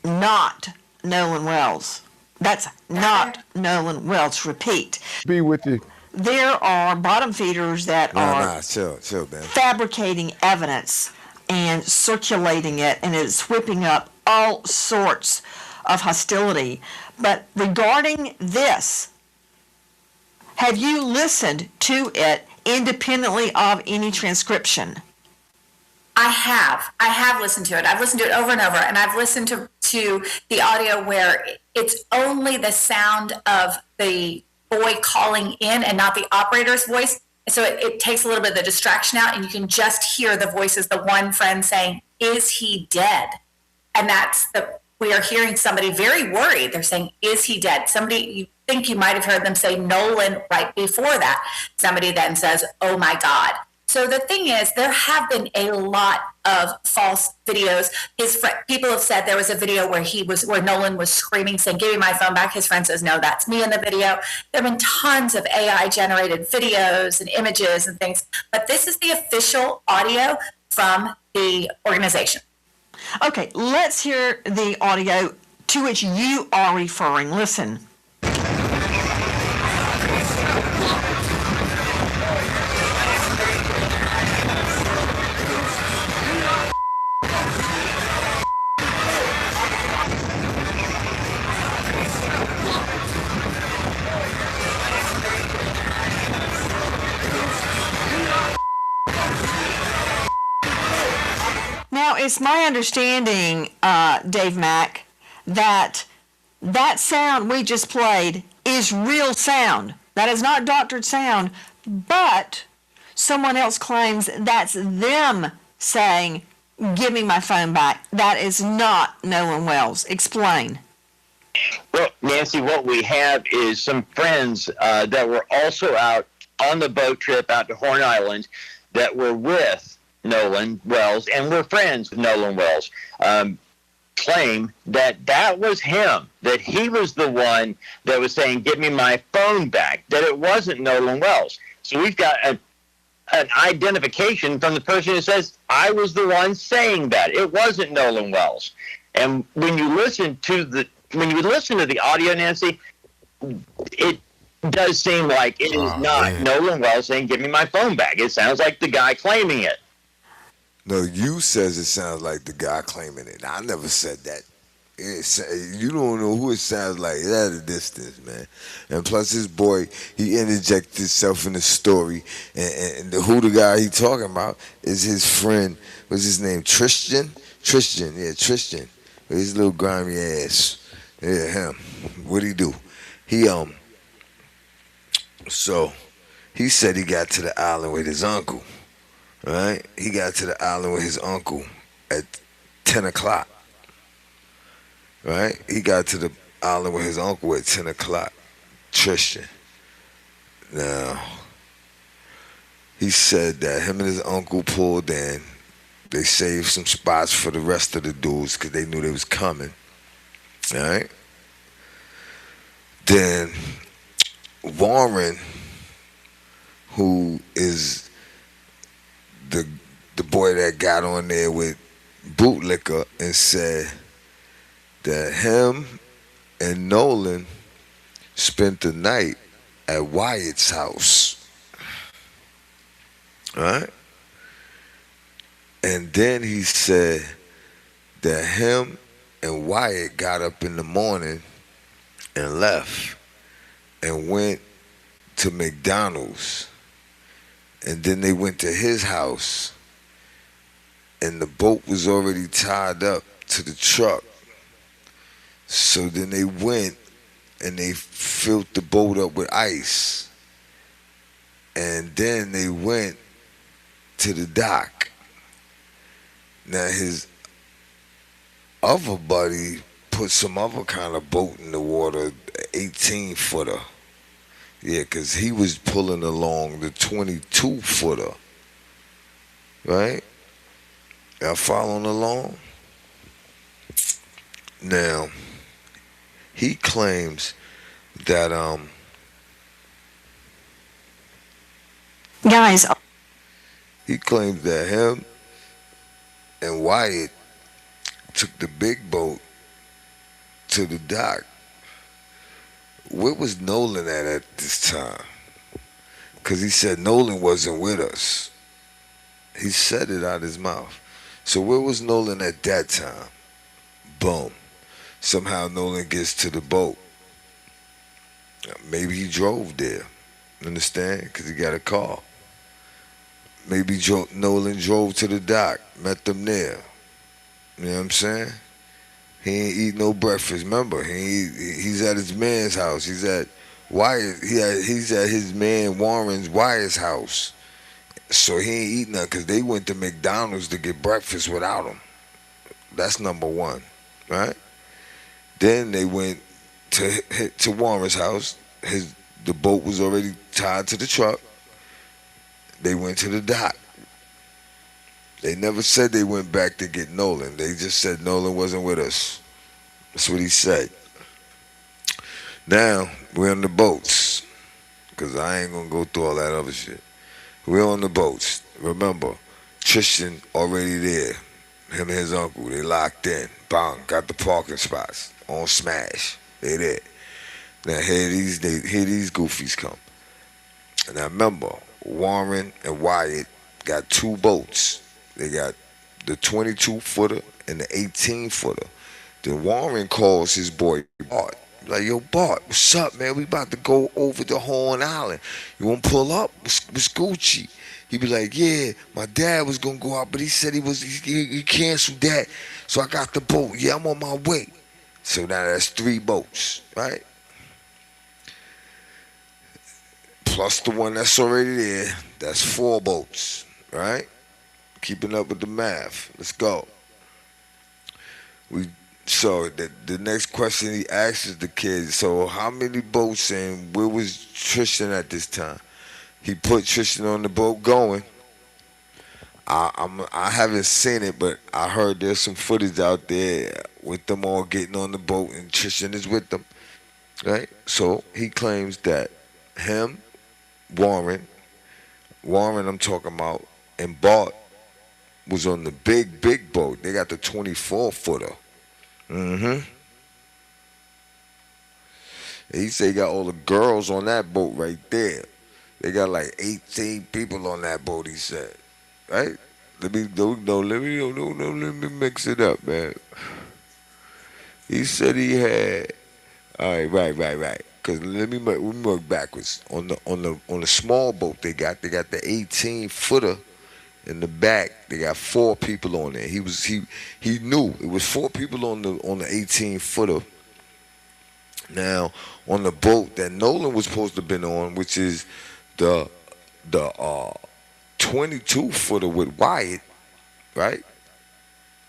not Nolan Wells. That's not Nolan Wells. Repeat. Be with you. There are bottom feeders that are chill, man. fabricating evidence and circulating it, and it's whipping up all sorts of hostility. But regarding this, have you listened to it independently of any transcription? I have listened to it. I've listened to it over and over, and I've listened to the audio where it's only the sound of the boy calling in and not the operator's voice. So it takes a little bit of the distraction out, and you can just hear the voices, the one friend saying, "Is he dead?" And we are hearing somebody very worried. They're saying, "Is he dead?" Somebody, you think you might have heard them say Nolan right before that. Somebody then says, "Oh my God." So the thing is, there have been a lot of false videos. People have said there was a video where Nolan was screaming, saying, "Give me my phone back." His friend says, "No, that's me in the video." There have been tons of AI generated videos and images and things, but this is the official audio from the organization. Okay, let's hear the audio to which you are referring. Listen. Now, it's my understanding, Dave Mack, that sound we just played is real sound. That is not doctored sound, but someone else claims that's them saying, "Give me my phone back." That is not Nolan Wells. Explain. Well, Nancy, what we have is some friends that were also out on the boat trip out to Horn Island that were with Nolan Wells and were friends with Nolan Wells, claim that was him, that he was the one that was saying, "Give me my phone back," that it wasn't Nolan Wells. So we've got an identification from the person who says, "I was the one saying that. It wasn't Nolan Wells." And when you listen to the audio, Nancy, it does seem like it is not Nolan Wells saying, "Give me my phone back." It sounds like the guy claiming it. No, you says it sounds like the guy claiming it. I never said that. You don't know who it sounds like. It's at a distance, man. And plus, his boy, he interjected himself in the story. And who the guy he talking about is his friend. What's his name? Tristan? Tristan. With his little grimy ass. Yeah, him. What'd he do? So, he said he got to the island with his uncle. Right? He got to the island with his uncle at 10 o'clock. Right? He got to the island with his uncle at 10 o'clock. Tristan. Now, he said that him and his uncle pulled in. They saved some spots for the rest of the dudes because they knew they was coming. All right? Then Warren, who is the boy that got on there with Bootlicker and said that him and Nolan spent the night at Wyatt's house. All right? And then he said that him and Wyatt got up in the morning and left and went to McDonald's. And then they went to his house, and the boat was already tied up to the truck. So then they went and they filled the boat up with ice. And then they went to the dock. Now his other buddy put some other kind of boat in the water, 18-footer. Yeah, because he was pulling along the 22-footer. Right? Y'all following along? Now, he claims that Guys, he claims that him and Wyatt took the big boat to the dock. Where was Nolan at this time? Because he said Nolan wasn't with us. He said it out his mouth. So where was Nolan at that time? Boom. Somehow Nolan gets to the boat. Maybe he drove there. Understand? Because he got a car. Maybe Nolan drove to the dock, met them there. You know what I'm saying? He ain't eat no breakfast. Remember, he's at his man's house. He's at Wyatt. He's at his man Warren's Wyatt's house. So he ain't eat nothing because they went to McDonald's to get breakfast without him. That's number one, right? Then they went to Warren's house. The boat was already tied to the truck. They went to the dock. They never said they went back to get Nolan. They just said Nolan wasn't with us. That's what he said. Now, we're on the boats. Because I ain't going to go through all that other shit. We're on the boats. Remember, Tristan already there. Him and his uncle, they locked in. Bang, got the parking spots on smash. They there. Now, here these goofies come. Now, remember, Warren and Wyatt got two boats. They got the 22-footer and the 18-footer. Then Warren calls his boy Bart. Like, yo, Bart, what's up, man? We about to go over to Horn Island. You want to pull up? What's Gucci? He be like, yeah, my dad was going to go out, but he said he canceled that. So I got the boat. Yeah, I'm on my way. So now that's 3 boats, right? Plus the one that's already there, that's 4 boats, right? Keeping up with the math. Let's go. So the next question he asks the kid, so how many boats and where was Tristan at this time? He put Tristan on the boat going. I haven't seen it, but I heard there's some footage out there with them all getting on the boat and Tristan is with them, right? So he claims that him, Warren I'm talking about, and Bart was on the big boat. They got the 24-footer. He say he got all the girls on that boat right there. They got like 18 people on that boat, he said. Right? Let me mix it up, man. He said he had, all right. Cause let me work backwards. On the small boat they got the 18-footer. In the back, they got 4 people on there. He knew it was 4 people on the 18-footer. Now, on the boat that Nolan was supposed to have been on, which is the 22-footer with Wyatt, right?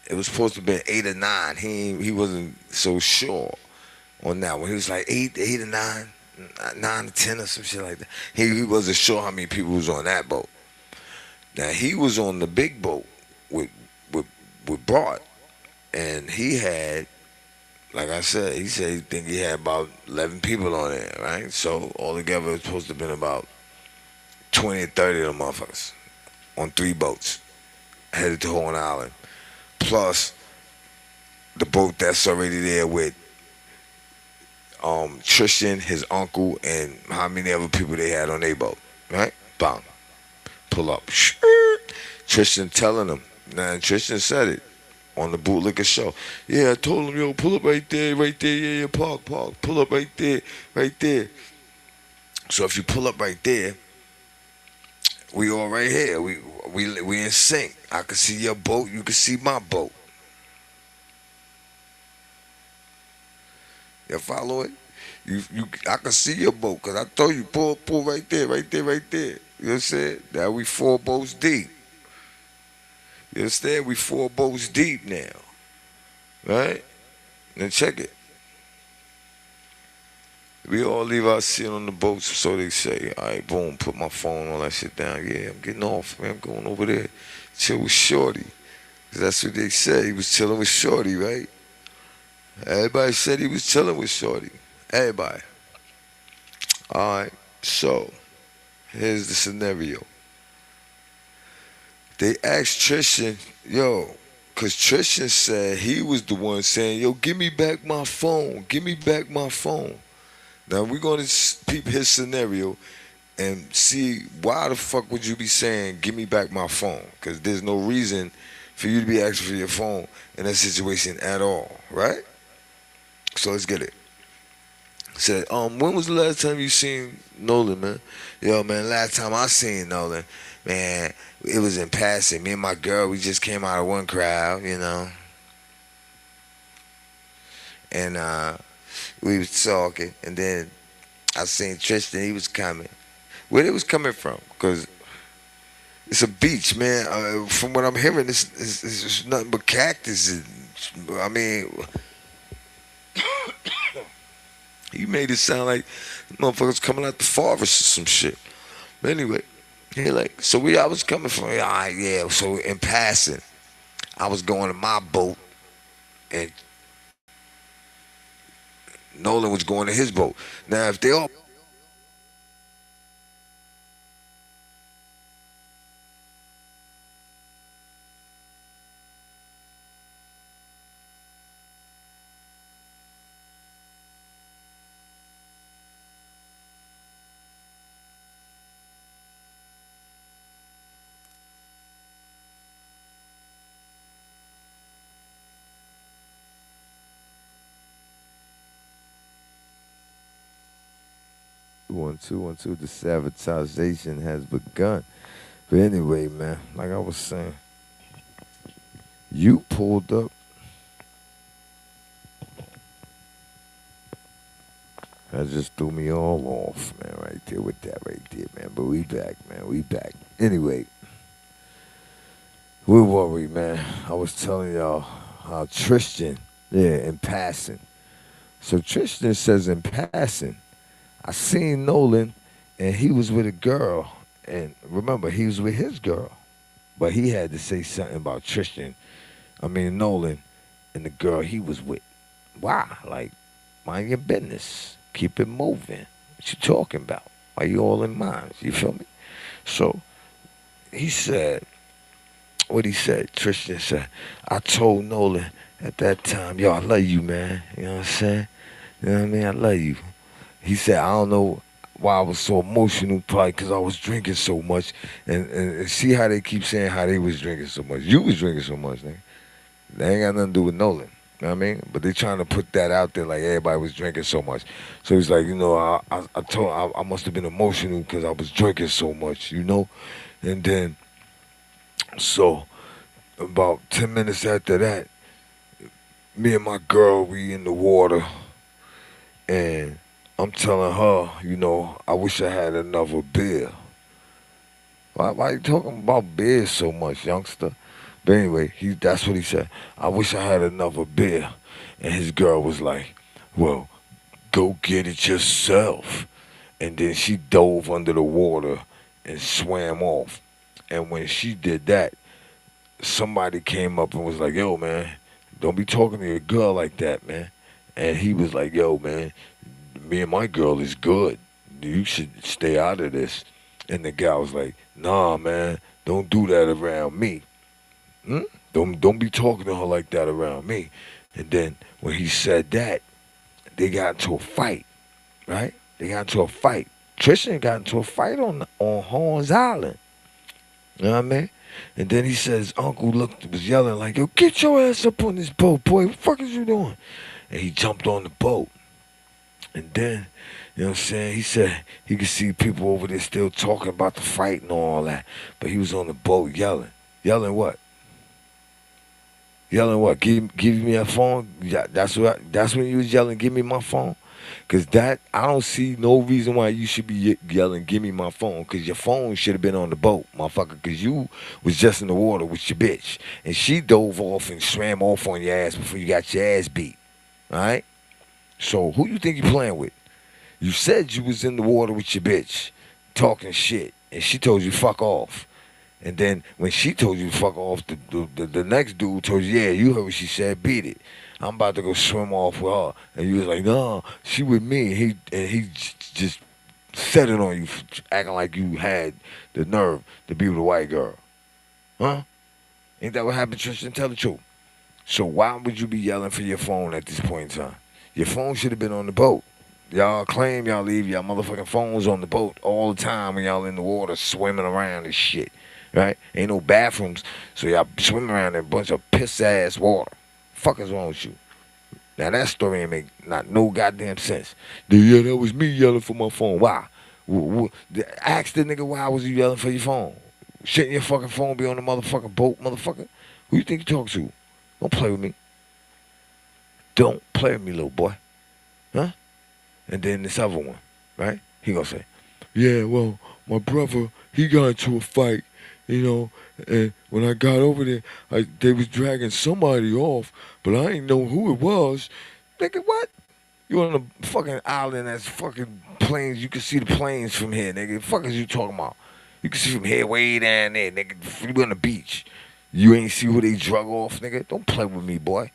It was supposed to have been 8 or 9. He wasn't so sure on that one. He was like 8 or 9, 9 or 10 or some shit like that. He wasn't sure how many people was on that boat. Now he was on the big boat with Bart, and he had, like I said, he said he think he had about 11 people on there, right? So altogether it was supposed to have been about 20 or 30 of them motherfuckers on 3 boats headed to Horn Island, plus the boat that's already there with Tristan, his uncle, and how many other people they had on their boat, right? Bang. Pull up. Tristan telling him. Now Tristan said it on the Bootlicker show. Yeah, I told him, yo, pull up right there, yeah, park. Pull up right there. So if you pull up right there, we all right here. We in sync. I can see your boat, you can see my boat. You follow it? I can see your boat because I told you pull right there, right there, right there. You understand? Now we 4 boats deep. You understand? We 4 boats deep now, right? Now check it. We all leave our shit on the boats, so they say. All right, boom, put my phone, all that shit down. Yeah, I'm getting off, man. I'm going over there, chill with Shorty. 'Cause that's what they said. He was chilling with Shorty, right? Everybody said he was chilling with Shorty. Everybody. All right, so here's the scenario. They asked Tristan, yo, because Tristan said he was the one saying, yo, give me back my phone. Give me back my phone. Now we're going to peep his scenario and see why the fuck would you be saying, give me back my phone? Because there's no reason for you to be asking for your phone in that situation at all, right? So let's get it. Said, when was the last time you seen Nolan, man? Yo, man, last time I seen Nolan, man, it was in passing. Me and my girl, we just came out of one crowd, you know. And we was talking, and then I seen Tristan, he was coming. Where they was coming from? Because it's a beach, man. From what I'm hearing, it's nothing but cactus. I mean, he made it sound like motherfuckers coming out the forest or some shit. But anyway, he like, so where I was coming from, all right, yeah, so in passing, I was going to my boat, and Nolan was going to his boat. Now, if they all... One, two, the sabotagation has begun. But anyway, man, like I was saying, you pulled up. That just threw me all off, man, right there with that right there, man. But we back, man, we back. Anyway, we're worried, man. I was telling y'all how Tristan, in passing. So Tristan says in passing, I seen Nolan, and he was with a girl. And remember, he was with his girl. But he had to say something about Nolan, and the girl he was with. Why? Like, mind your business. Keep it moving. What you talking about? Why you all in minds? You feel me? So, he said, what he said, Tristan said, I told Nolan at that time, yo, I love you, man. You know what I'm saying? You know what I mean? I love you. He said, I don't know why I was so emotional, probably because I was drinking so much. And see how they keep saying how they was drinking so much. You was drinking so much, nigga. That ain't got nothing to do with Nolan. You know what I mean? But they trying to put that out there like everybody was drinking so much. So he's like, you know, I must have been emotional because I was drinking so much, you know? And then, so about 10 minutes after that, me and my girl, we in the water, and I'm telling her, you know, I wish I had another beer. Why you talking about beer so much, youngster? But anyway, that's what he said. I wish I had another beer. And his girl was like, well, go get it yourself. And then she dove under the water and swam off. And when she did that, somebody came up and was like, yo, man, don't be talking to your girl like that, man. And he was like, yo, man, me and my girl is good. You should stay out of this. And the guy was like, nah, man, don't do that around me. Don't be talking to her like that around me. And then when he said that, they got into a fight, right? They got into a fight. Tristan got into a fight on Horns Island. You know what I mean? And then he says, Uncle was yelling like, yo, get your ass up on this boat, boy. What the fuck is you doing? And he jumped on the boat. And then, you know what I'm saying? He said he could see people over there still talking about the fight and all that. But he was on the boat yelling. Yelling what? Yelling what? Give me a phone. Yeah, that's when you was yelling. Give me my phone. Cause I don't see no reason why you should be yelling. Give me my phone. Cause your phone should have been on the boat, motherfucker. Cause you was just in the water with your bitch, and she dove off and swam off on your ass before you got your ass beat. All right. So who you think you playing with? You said you was in the water with your bitch, talking shit, and she told you fuck off. And then when she told you to fuck off, the next dude told you, yeah, you heard what she said, beat it. I'm about to go swim off with her. And you was like, nah, she with me. And he just set it on you, acting like you had the nerve to be with a white girl. Huh? Ain't that what happened, Tristan? Tell the truth. So why would you be yelling for your phone at this point in time? Your phone should have been on the boat. Y'all claim y'all leave y'all motherfucking phones on the boat all the time when y'all in the water swimming around and shit. Right? Ain't no bathrooms, so y'all swimming around in a bunch of piss ass water. Fuck is wrong with you? Now that story ain't make not no goddamn sense. Yeah, that was me yelling for my phone. Why? Ask the nigga why was you yelling for your phone? Shouldn't your fucking phone be on the motherfucking boat, motherfucker? Who you think you talk to? Don't play with me. Don't play with me, little boy. Huh? And then this other one, right? He gonna say, yeah, well, my brother, he got into a fight, and when I got over there, they was dragging somebody off, but I ain't know who it was. Nigga, what? You on a fucking island that's fucking planes. You can see the planes from here, nigga. The fuck is you talking about? You can see from here way down there, nigga. You on the beach. You ain't see who they drug off, nigga. Don't play with me, boy.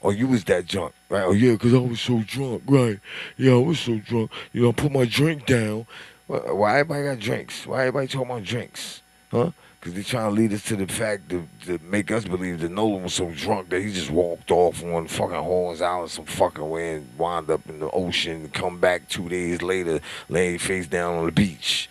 Or you was that drunk, right? Oh, yeah, because I was so drunk, right? Yeah, I was so drunk. I put my drink down. Why everybody got drinks? Why everybody talking about drinks? Huh? Because they trying to lead us to the fact to make us believe that Nolan was so drunk that he just walked off on fucking Horns Island some fucking way and wound up in the ocean and come back 2 days later laying face down on the beach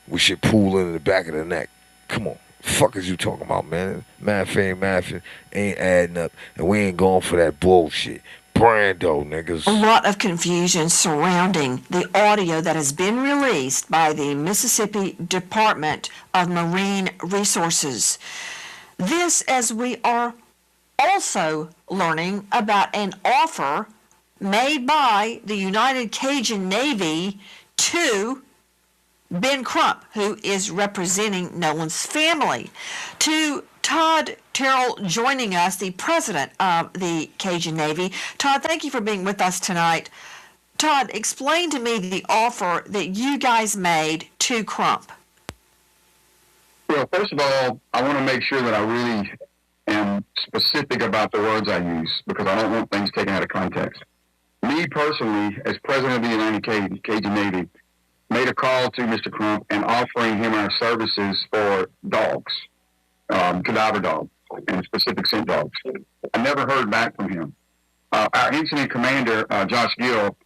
with shit pooling in the back of the neck. Come on. Fuck is you talking about, man? Math ain't adding up, and we ain't going for that bullshit. Brando, niggas. A lot of confusion surrounding the audio that has been released by the Mississippi Department of Marine Resources. This, as we are also learning about an offer made by the United Cajun Navy to Ben Crump, who is representing Nolan's family, to Todd Terrell joining us, the president of the Cajun Navy. Todd, thank you for being with us tonight. Todd, explain to me the offer that you guys made to Crump. Well, first of all, I want to make sure that I really am specific about the words I use because I don't want things taken out of context. Me personally, as president of the United Cajun Navy, made a call to Mr. Crump and offering him our services for dogs, cadaver dogs, and specific scent dogs. I never heard back from him. Our incident commander, Josh Gill,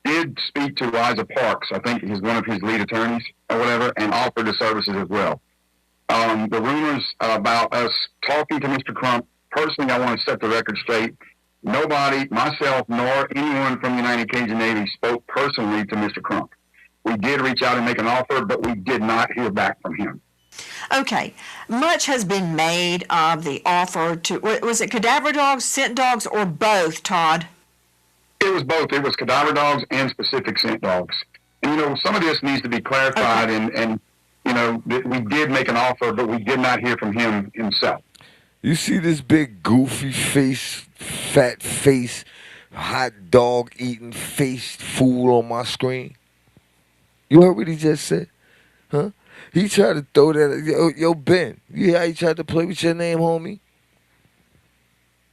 did speak to Liza Parks, I think he's one of his lead attorneys or whatever, and offered the services as well. The rumors about us talking to Mr. Crump, personally, I want to set the record straight. Nobody, myself, nor anyone from the United Cajun Navy spoke personally to Mr. Crump. We did reach out and make an offer, but we did not hear back from him. Okay. Much has been made of the offer to, was it cadaver dogs, scent dogs, or both, Todd? It was both. It was cadaver dogs and specific scent dogs. And, some of this needs to be clarified, okay. and we did make an offer, but we did not hear from him himself. You see this big goofy face, fat face, hot dog eating face fool on my screen? You heard what he just said? Huh? He tried to throw that. Yo, Ben, you hear how he tried to play with your name, homie?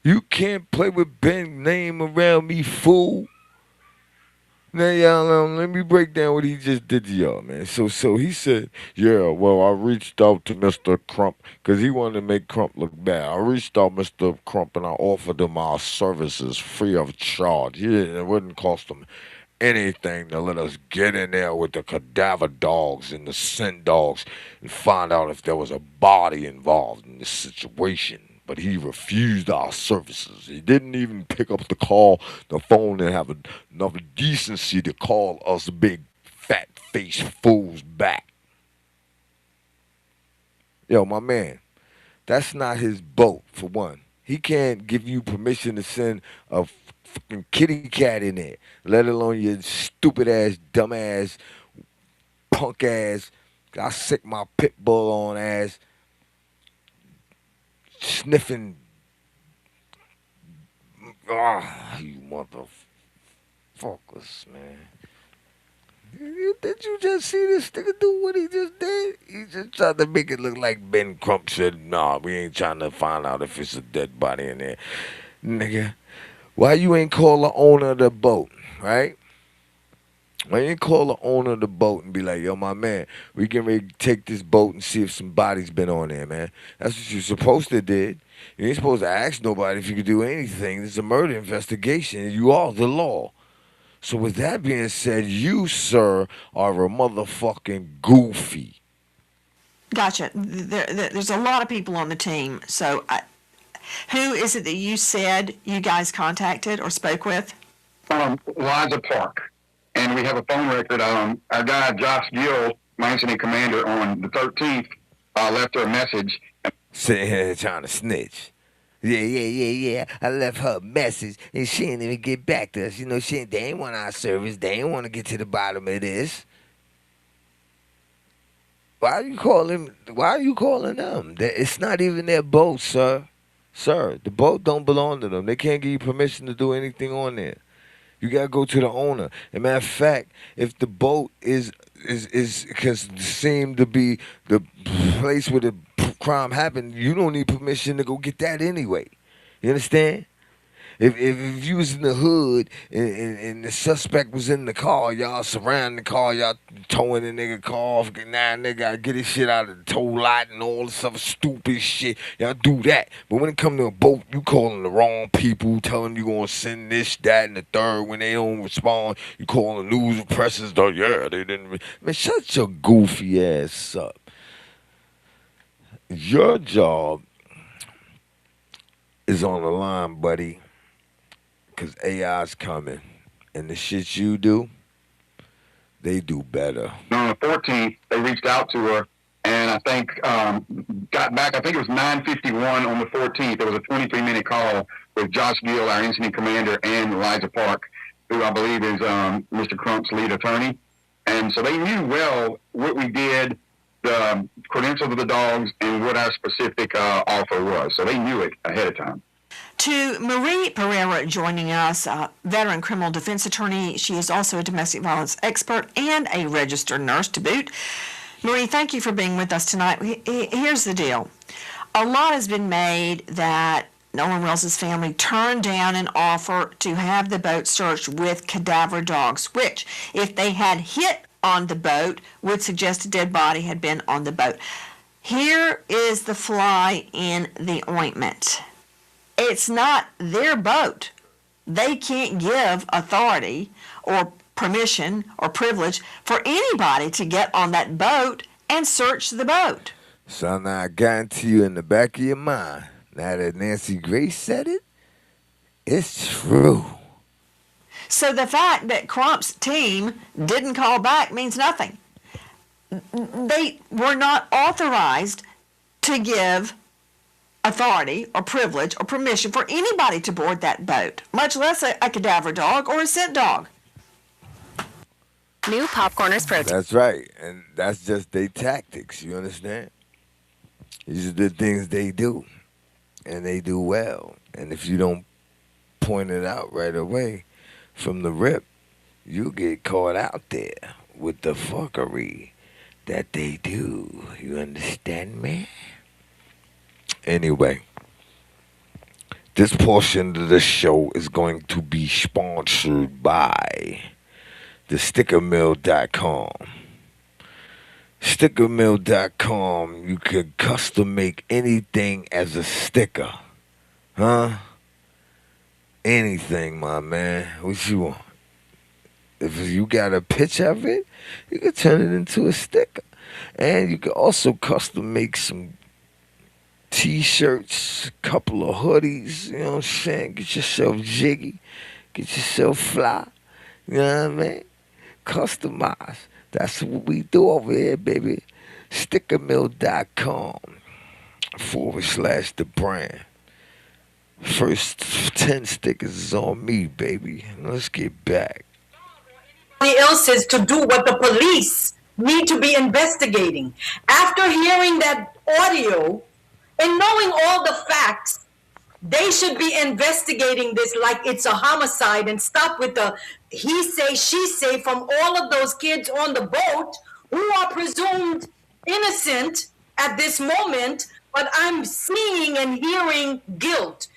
You can't play with Ben's name around me, fool. Now, y'all, let me break down what he just did to y'all, man. So he said, yeah, well, I reached out to Mr. Crump because he wanted to make Crump look bad. I reached out to Mr. Crump and I offered him our services free of charge. Yeah, it wouldn't cost him anything to let us get in there with the cadaver dogs and the scent dogs and find out if there was a body involved in this situation. But he refused our services. He didn't even pick up the phone and have enough decency to call us big fat-faced fools back. Yo, my man, that's not his boat, for one. He can't give you permission to send a fucking kitty cat in there, let alone your stupid ass, dumb ass, punk ass, I sick my pit bull on ass, sniffing. You motherfuckers, man. Did you just see this nigga do what he just did? He just tried to make it look like Ben Crump said, nah, we ain't trying to find out if it's a dead body in there. Nigga, why you ain't call the owner of the boat, right? Why you ain't call the owner of the boat and be like, yo, my man, we can ready to take this boat and see if some bodies been on there, man. That's what you're supposed to did. You ain't supposed to ask nobody if you could do anything. This is a murder investigation. You are the law. So with that being said, you, sir, are a motherfucking goofy. Gotcha. There's a lot of people on the team. So who is it that you said you guys contacted or spoke with? Liza Park. And we have a phone record. Our guy, Josh Gill, my incident commander, on the 13th, left her a message. Sitting here trying to snitch. Yeah. I left her a message, and she didn't even get back to us. You know, they ain't want our service. They ain't want to get to the bottom of this. Why are you calling them? It's not even their boat, sir. Sir, the boat don't belong to them. They can't give you permission to do anything on there. You gotta go to the owner. As a matter of fact, if the boat is because seem to be the place where the crime happened, you don't need permission to go get that anyway. You understand? If you was in the hood and the suspect was in the car, y'all surround the car, y'all towing the nigga car off, now nigga gotta get his shit out of the tow lot and all this other stupid shit. Y'all do that. But when it come to a boat, you calling the wrong people, telling you gonna send this, that, and the third. When they don't respond, you calling the news presses, they didn't. Man, shut your goofy ass up. Your job is on the line, buddy. Because AI's coming. And the shit you do, they do better. On the 14th, they reached out to her, and I think got back, I think it was 9:51 on the 14th. There was a 23-minute call with Josh Gill, our incident commander, and Liza Park, who I believe is Mr. Crump's lead attorney. And so they knew well what we did, the credentials of the dogs, and what our specific offer was. So they knew it ahead of time. To Marie Pereira joining us, veteran criminal defense attorney. She is also a domestic violence expert and a registered nurse to boot. Marie, thank you for being with us tonight. Here's the deal. A lot has been made that Nolan Wells' family turned down an offer to have the boat searched with cadaver dogs, which, if they had hit on the boat, would suggest a dead body had been on the boat. Here is the fly in the ointment. It's not their boat. They can't give authority or permission or privilege for anybody to get on that boat and search the boat. So now I guarantee you in the back of your mind, now that Nancy Grace said it, it's true. So the fact that Crump's team didn't call back means nothing. They were not authorized to give authority or privilege or permission for anybody to board that boat, much less a cadaver dog or a scent dog. New Popcorners Protein. That's right. And that's just their tactics, you understand? These are the things they do. And they do well. And if you don't point it out right away from the rip, you get caught out there with the fuckery that they do. You understand me? Anyway, this portion of the show is going to be sponsored by the stickermill.com. Stickermill.com, you can custom make anything as a sticker. Huh? Anything, my man. What you want? If you got a picture of it, you can turn it into a sticker. And you can also custom make some T-shirts, a couple of hoodies, you know what I'm saying? Get yourself jiggy, get yourself fly, you know what I mean? Customize. That's what we do over here, baby. Stickermill.com /Dabrand. First 10 stickers is on me, baby. Let's get back. Else is to do what the police need to be investigating. After hearing that audio and knowing all the facts, they should be investigating this like it's a homicide and stop with the he say, she say from all of those kids on the boat who are presumed innocent at this moment, but I'm seeing and hearing guilt.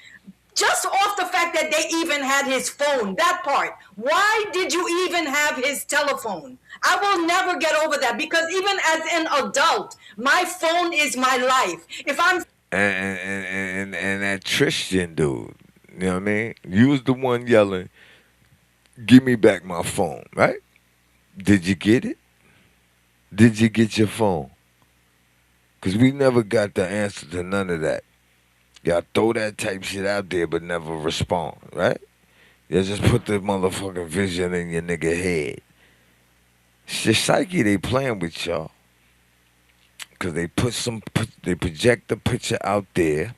Just off the fact that they even had his phone, that part. Why did you even have his telephone? I will never get over that because even as an adult, my phone is my life. If I'm And that Tristan dude, you know what I mean? You was the one yelling, "Give me back my phone," right? Did you get it? Did you get your phone? Because we never got the answer to none of that. Y'all throw that type shit out there but never respond, right? Y'all just put the motherfucking vision in your nigga head. It's the psyche they playing with y'all. Because they they project the picture out there.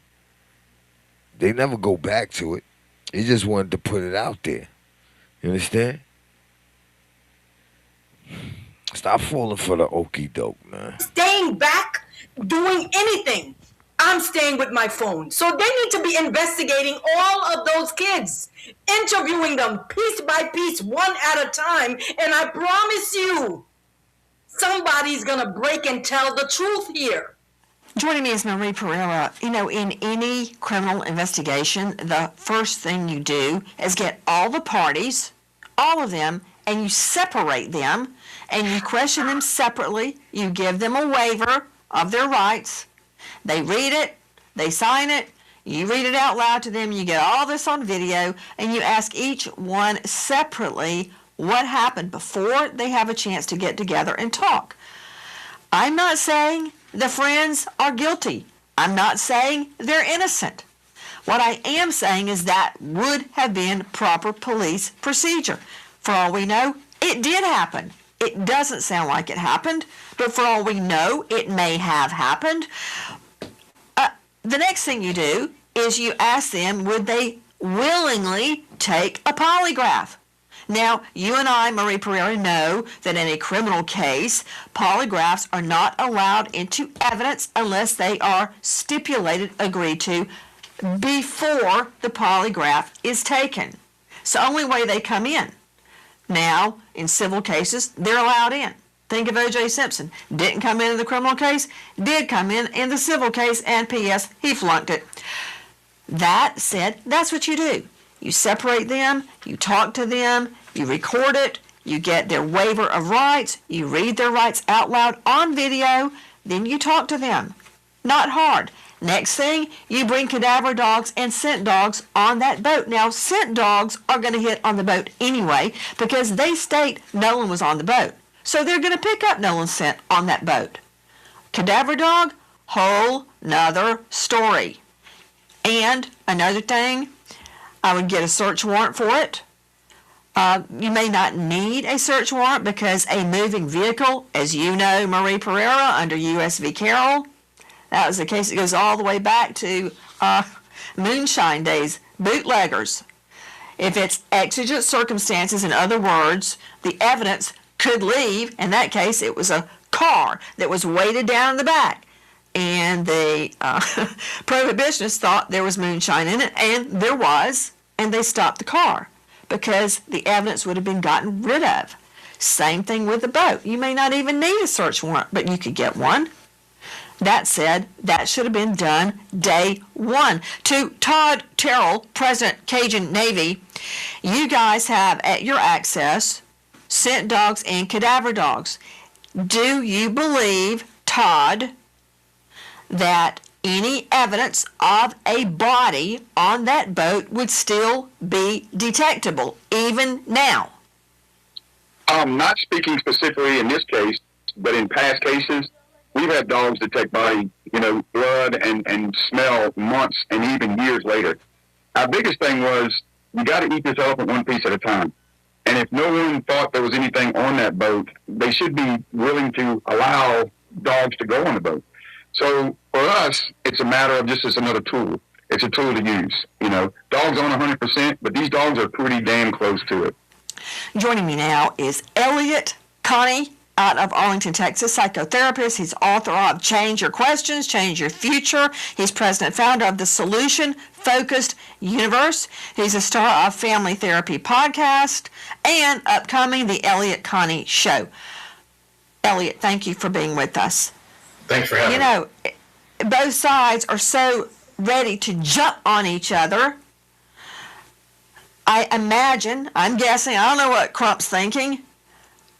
They never go back to it. They just wanted to put it out there. You understand? Stop falling for the okie doke, man. staying back doing anything, I'm staying with my phone. So they need to be investigating all of those kids, interviewing them piece by piece, one at a time. And I promise you, somebody's going to break and tell the truth here. Joining me is Marie Pereira. You know, in any criminal investigation, the first thing you do is get all the parties, all of them, and you separate them, and you question them separately. You give them a waiver of their rights. They read it, they sign it, you read it out loud to them, you get all this on video, and you ask each one separately what happened before they have a chance to get together and talk. I'm not saying the friends are guilty. I'm not saying they're innocent. What I am saying is that would have been proper police procedure. For all we know, it did happen. It doesn't sound like it happened, but for all we know, it may have happened. The next thing you do is you ask them, would they willingly take a polygraph? Now, you and I, Marie Pereira, know that in a criminal case, polygraphs are not allowed into evidence unless they are stipulated, agreed to, before the polygraph is taken. It's the only way they come in. Now, in civil cases, they're allowed in. Think of O.J. Simpson. Didn't come in the criminal case, did come in the civil case, and P.S., he flunked it. That said, that's what you do. You separate them, you talk to them, you record it, you get their waiver of rights, you read their rights out loud on video, then you talk to them. Not hard. Next thing, you bring cadaver dogs and scent dogs on that boat. Now, scent dogs are going to hit on the boat anyway because they state Nolan was on the boat. So they're going to pick up Nolan's scent on that boat. Cadaver dog, whole nother story. And another thing, I would get a search warrant for it. You may not need a search warrant because a moving vehicle, as you know, Marie Pereira, under U.S. v. Carroll, that was the case that goes all the way back to moonshine days, bootleggers. If it's exigent circumstances, in other words, the evidence could leave. In that case, it was a car that was weighted down in the back. And the prohibitionists thought there was moonshine in it, and there was, and they stopped the car because the evidence would have been gotten rid of. Same thing with the boat. You may not even need a search warrant, but you could get one. That said, that should have been done day one. To Todd Terrell, President Cajun Navy, you guys have at your access scent dogs and cadaver dogs. Do you believe, Todd, that any evidence of a body on that boat would still be detectable, even now? Not speaking specifically in this case, but in past cases, we've had dogs detect body, blood and smell months and even years later. Our biggest thing was, you got to eat this elephant one piece at a time. And if no one thought there was anything on that boat, they should be willing to allow dogs to go on the boat. So for us, it's a matter of just as another tool. it's a tool to use. You know, dogs aren't 100%, but these dogs are pretty damn close to it. Joining me now is Elliot Connie out of Arlington, Texas, psychotherapist. He's author of Change Your Questions, Change Your Future. He's president and founder of the Solution Focused Universe. He's a star of Family Therapy Podcast and upcoming The Elliot Connie Show. Elliot, thank you for being with us. Thanks for having me. You know, both sides are so ready to jump on each other. I imagine, I'm guessing, I don't know what Crump's thinking,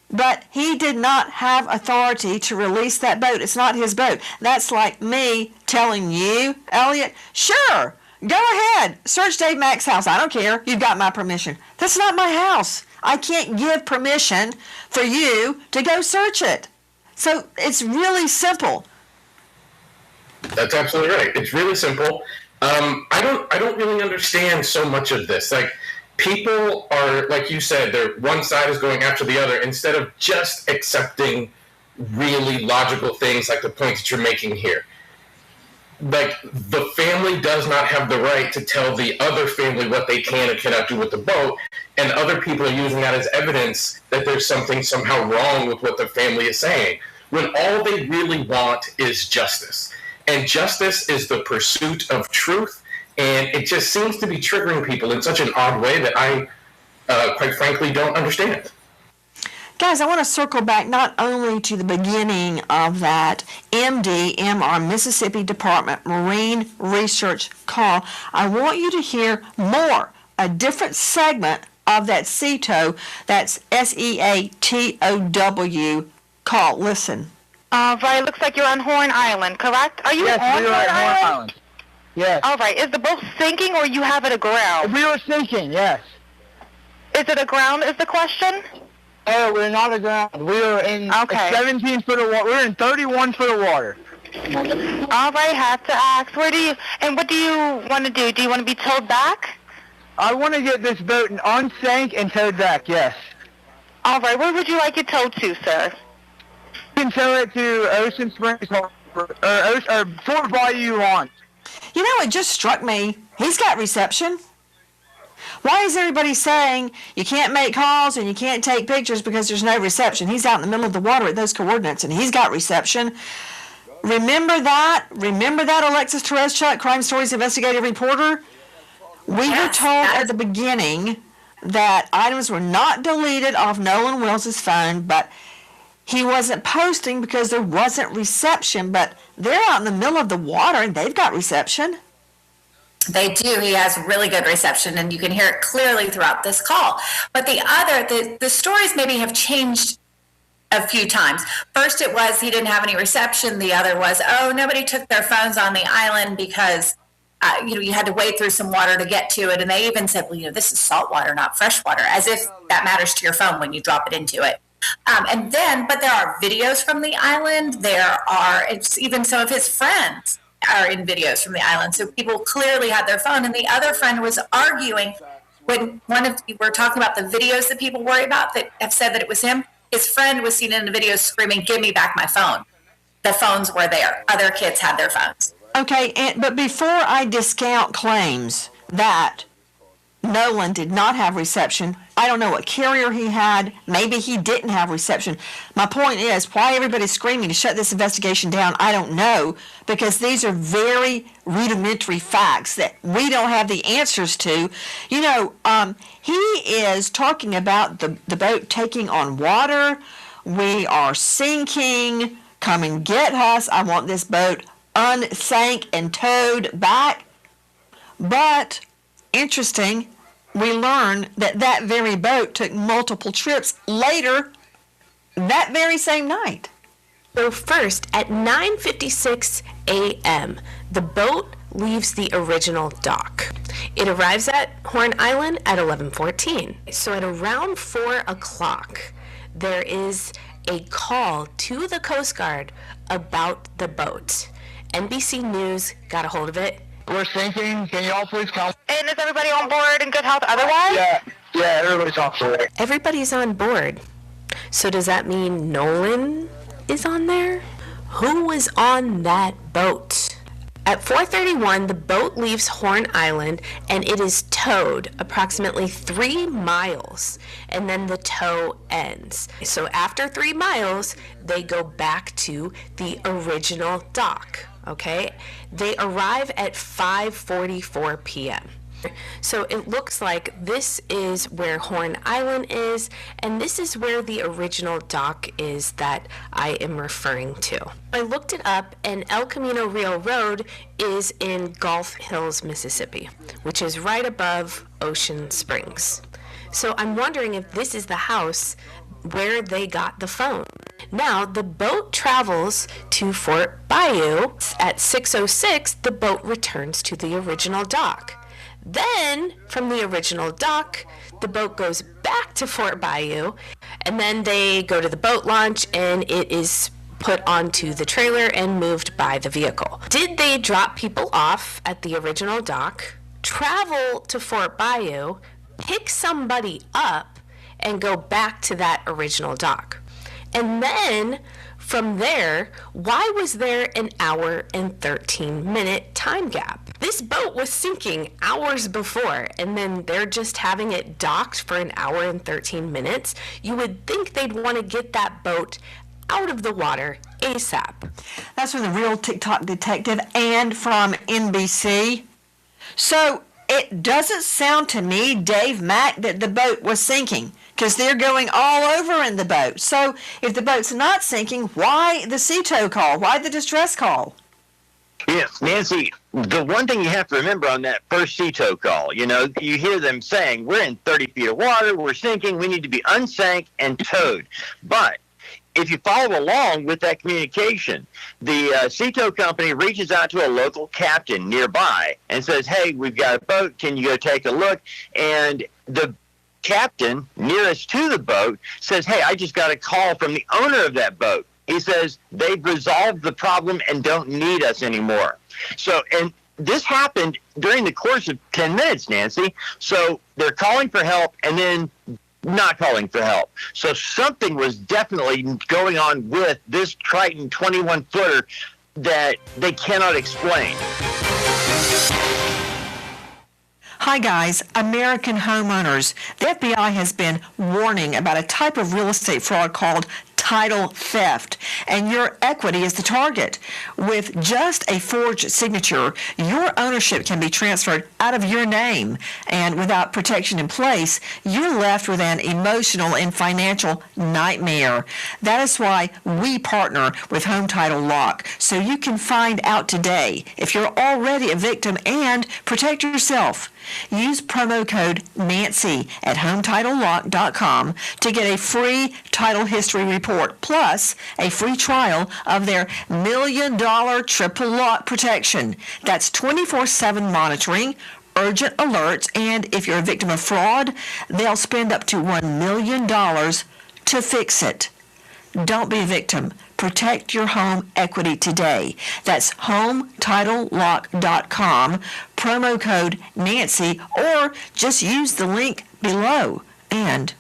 but he did not have authority to release that boat. It's not his boat. That's like me telling you, Elliot, sure, go ahead, search Dave Mack's house. I don't care. You've got my permission. That's not my house. I can't give permission for you to go search it. So it's really simple. That's absolutely right. It's really simple. I don't really understand so much of this. Like, people are, like you said, one side is going after the other instead of just accepting really logical things like the points that you're making here. Like, the family does not have the right to tell the other family what they can and cannot do with the boat, and other people are using that as evidence that there's something somehow wrong with what the family is saying, when all they really want is justice. And justice is the pursuit of truth. And it just seems to be triggering people in such an odd way that I, quite frankly, don't understand. Guys, I want to circle back not only to the beginning of that MDMR, Mississippi Department Marine Research call. I want you to hear more, a different segment of that SEATOW, that's SEATOW call. Listen. Right, looks like you're on Horn Island, correct? Are you on Horn Island? Yes. All right. Is the boat sinking or you have it aground? We were sinking, yes. Is it aground is the question? Oh, we're not aground. We are in 17 foot of water. We're in 31 foot of water. All right, have to ask. What do you want to do? Do you want to be towed back? I want to get this boat unsank and towed back, yes. All right. Where would you like it towed to, sir? You can tow it to Ocean Springs or Fort Bayou Launch. You know, it just struck me. He's got reception. Why is everybody saying you can't make calls and you can't take pictures because there's no reception? He's out in the middle of the water at those coordinates, and he's got reception. Remember that? Remember that, Alexis Tereszczuk, Crime Stories investigative reporter? We were told at the beginning that items were not deleted off Nolan Wills' phone, but he wasn't posting because there wasn't reception. But they're out in the middle of the water and they've got reception. They do. He has really good reception, and you can hear it clearly throughout this call. But the stories maybe have changed a few times. First it was he didn't have any reception. The other was, nobody took their phones on the island because you had to wade through some water to get to it. And they even said, well, this is salt water, not fresh water, as if that matters to your phone when you drop it into it. But there are videos from the island. It's even some of his friends are in videos from the island. So people clearly had their phone. And the other friend was arguing when one of you were talking about the videos that people worry about that have said that it was him. His friend was seen in the video screaming, "Give me back my phone." The phones were there. Other kids had their phones. Okay, but before I discount claims that Nolan did not have reception, I don't know what carrier he had. Maybe he didn't have reception. My point is, why everybody's screaming to shut this investigation down, I don't know, because these are very rudimentary facts that we don't have the answers to. He is talking about the boat taking on water. We are sinking. Come and get us. I want this boat unsank and towed back. But, interesting, we learn that very boat took multiple trips later that very same night. So first, at 9:56 a.m., the boat leaves the original dock. It arrives at Horn Island at 11:14. So at around 4 o'clock, there is a call to the Coast Guard about the boat. NBC News got a hold of it. We're sinking. Can you all please come? And is everybody on board in good health otherwise? Yeah, everybody's on board. Everybody's on board. So does that mean Nolan is on there? Who was on that boat? At 4:31, the boat leaves Horn Island and it is towed approximately 3 miles, and then the tow ends. So after 3 miles, they go back to the original dock, okay? They arrive at 5:44 p.m. So it looks like this is where Horn Island is, and this is where the original dock is that I am referring to. I looked it up, and El Camino Real Road is in Gulf Hills, Mississippi, which is right above Ocean Springs. So I'm wondering if this is the house where they got the phone. Now, the boat travels to Fort Bayou. At 6:06, the boat returns to the original dock. Then, from the original dock, the boat goes back to Fort Bayou, and then they go to the boat launch, and it is put onto the trailer and moved by the vehicle. Did they drop people off at the original dock, travel to Fort Bayou, pick somebody up, and go back to that original dock? And then, from there, why was there an hour and 13-minute time gap? This boat was sinking hours before, and then they're just having it docked for an hour and 13 minutes. You would think they'd want to get that boat out of the water ASAP. That's from the Real TikTok Detective and from NBC. So it doesn't sound to me, Dave Mack, that the boat was sinking, because they're going all over in the boat. So if the boat's not sinking, why the sea tow call? Why the distress call? Yes, Nancy, the one thing you have to remember on that first sea tow call, you hear them saying, we're in 30 feet of water, we're sinking, we need to be unsank and towed. But if you follow along with that communication, the sea tow company reaches out to a local captain nearby and says, hey, we've got a boat, can you go take a look? And the captain nearest to the boat says, hey, I just got a call from the owner of that boat. He says they've resolved the problem and don't need us anymore. So, and this happened during the course of 10 minutes, Nancy. So they're calling for help and then not calling for help. So something was definitely going on with this Triton 21-footer that they cannot explain. Hi guys, American homeowners. The FBI has been warning about a type of real estate fraud called title theft, and your equity is the target. With just a forged signature, your ownership can be transferred out of your name, and without protection in place, you're left with an emotional and financial nightmare. That is why we partner with Home Title Lock, so you can find out today if you're already a victim and protect yourself. Use promo code Nancy at HometitleLock.com to get a free title history report plus a free trial of their $1 million triple lock protection. That's 24/7 monitoring, urgent alerts, and if you're a victim of fraud, they'll spend up to $1 million to fix it. Don't be a victim. Protect your home equity today. That's HometitleLock.com, promo code Nancy, or just use the link below. And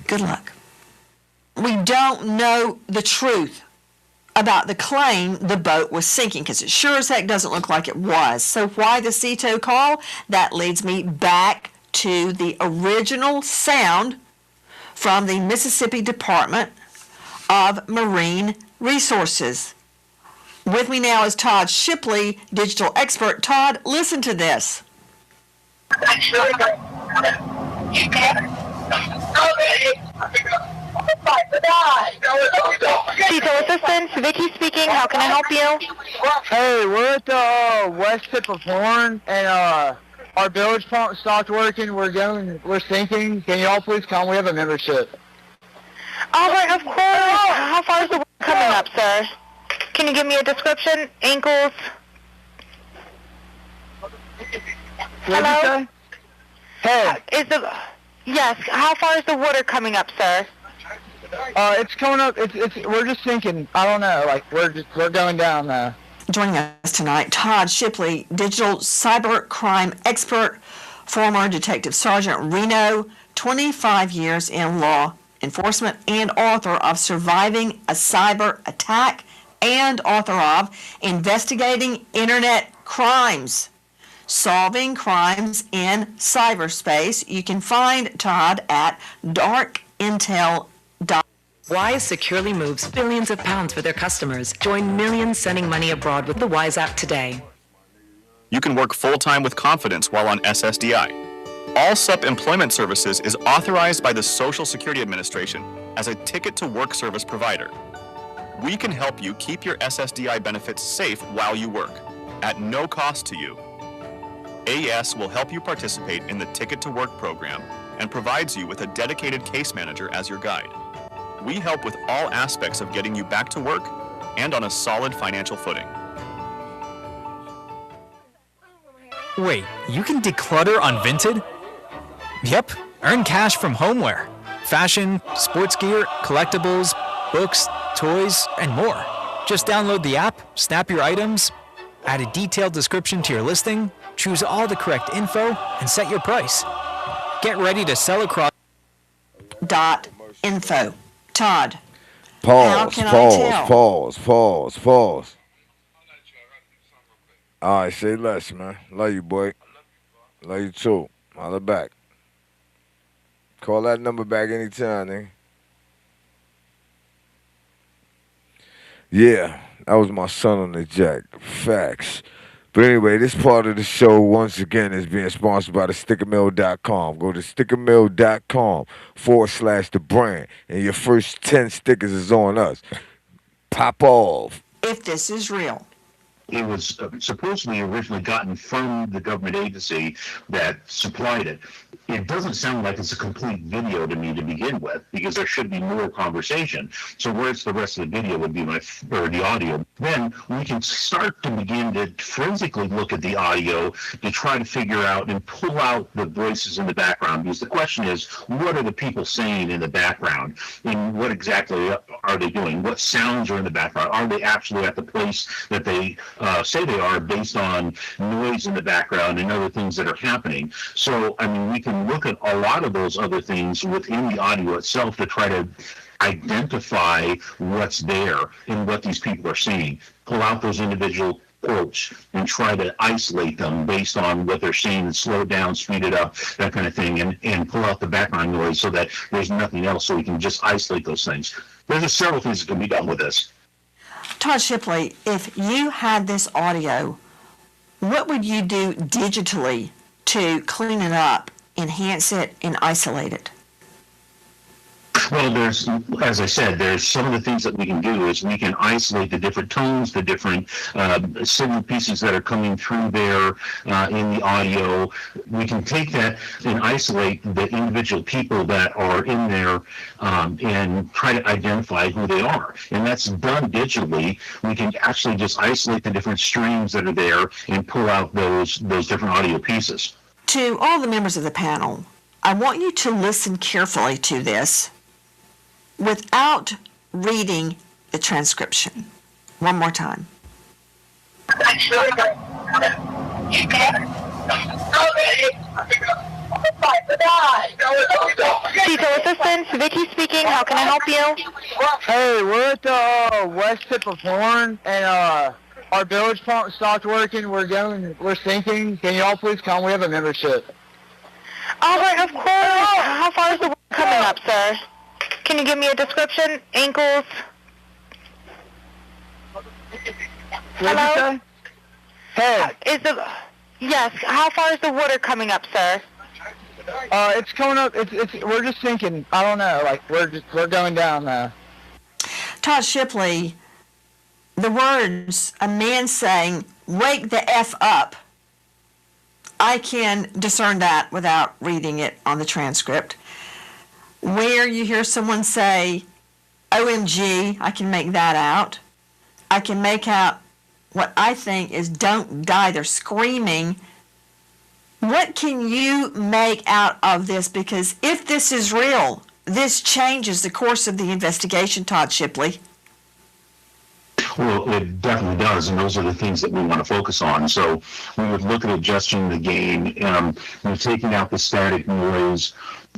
good luck. We don't know the truth about the claim the boat was sinking, because it sure as heck doesn't look like it was. So why the sea tow call? That leads me back to the original sound from the Mississippi Department of Marine Resources. With me now is Todd Shipley, digital expert. Todd, listen to this. Tito, Assistance, Vicky speaking. How can I help you? Hey, we're at the west tip of Horn, and our bilge pump stopped working. We're sinking. Can you all please come? We have a membership. All right, of course. How far is the water coming up, sir? Can you give me a description? Ankles? Hello? Hey. Yes, how far is the water coming up, sir? It's coming up. We're just sinking. I don't know. We're going down now. Joining us tonight, Todd Shipley, digital cyber crime expert, former Detective Sergeant Reno, 25 years in law enforcement, and author of Surviving a Cyber Attack, and author of Investigating Internet crimes, solving crimes in cyberspace. You can find Todd at darkintel.com. Wise securely moves billions of pounds for their customers. Join millions sending money abroad with the Wise app today. You can work full-time with confidence while on SSDI. Allsup Employment Services is authorized by the Social Security Administration as a ticket-to-work service provider. We can help you keep your SSDI benefits safe while you work, at no cost to you. AES will help you participate in the Ticket to Work program and provides you with a dedicated case manager as your guide. We help with all aspects of getting you back to work and on a solid financial footing. Wait, you can declutter on Vinted? Yep, earn cash from homeware, fashion, sports gear, collectibles, books, toys, and more. Just download the app, snap your items, add a detailed description to your listing, choose all the correct info, and set your price. Get ready to sell across. .info. Todd. Pause, can I pause, tell? pause. All right, say less, man. Love you, boy. Love you, too. Holla back. Call that number back anytime, nigga. Yeah, that was my son on the jack. Facts. But anyway, this part of the show, once again, is being sponsored by the stickermill.com. Go to stickermill.com/Dabrand, and your first 10 stickers is on us. Pop off. If this is real. It was supposedly originally gotten from the government agency that supplied it. It doesn't sound like it's a complete video to me to begin with, because there should be more conversation. So where's the rest of the video would be the audio. Then we can start to begin to forensically look at the audio to try to figure out and pull out the voices in the background. Because the question is, what are the people saying in the background? And what exactly are they doing? What sounds are in the background? Are they actually at the place that they say they are, based on noise in the background and other things that are happening? So, I mean, we can look at a lot of those other things within the audio itself to try to identify what's there and what these people are saying. Pull out those individual quotes and try to isolate them based on what they're saying, and slow it down, speed it up, that kind of thing, and pull out the background noise so that there's nothing else, so we can just isolate those things. There's just several things that can be done with this. Todd Shipley, if you had this audio, what would you do digitally to clean it up, enhance it, and isolate it? Well, there's, as I said, there's some of the things that we can do is we can isolate the different tones, the different signal pieces that are coming through there in the audio. We can take that and isolate the individual people that are in there and try to identify who they are. And that's done digitally. We can actually just isolate the different streams that are there and pull out those different audio pieces. To all the members of the panel, I want you to listen carefully to this without reading the transcription. One more time. Tito, Assistance, Vicky speaking. How can I help you? Hey, we're at the west tip of Horn, and our bilge pump stopped working. We're sinking. Can you all please come? We have a membership. All right, of course. How far is the water coming up, sir? Can you give me a description? Ankles? Hello? Hey. Yes, how far is the water coming up, sir? It's coming up. We're just sinking. I don't know. Like we're going down now. Todd Shipley, the words, a man saying, "Wake the F up." I can discern that without reading it on the transcript. Where you hear someone say, OMG, I can make that out. I can make out what I think is don't die. They're screaming. What can you make out of this? Because if this is real, this changes the course of the investigation, Todd Shipley. Well, it definitely does, and those are the things that we want to focus on. So we would look at adjusting the gain, taking out the static noise.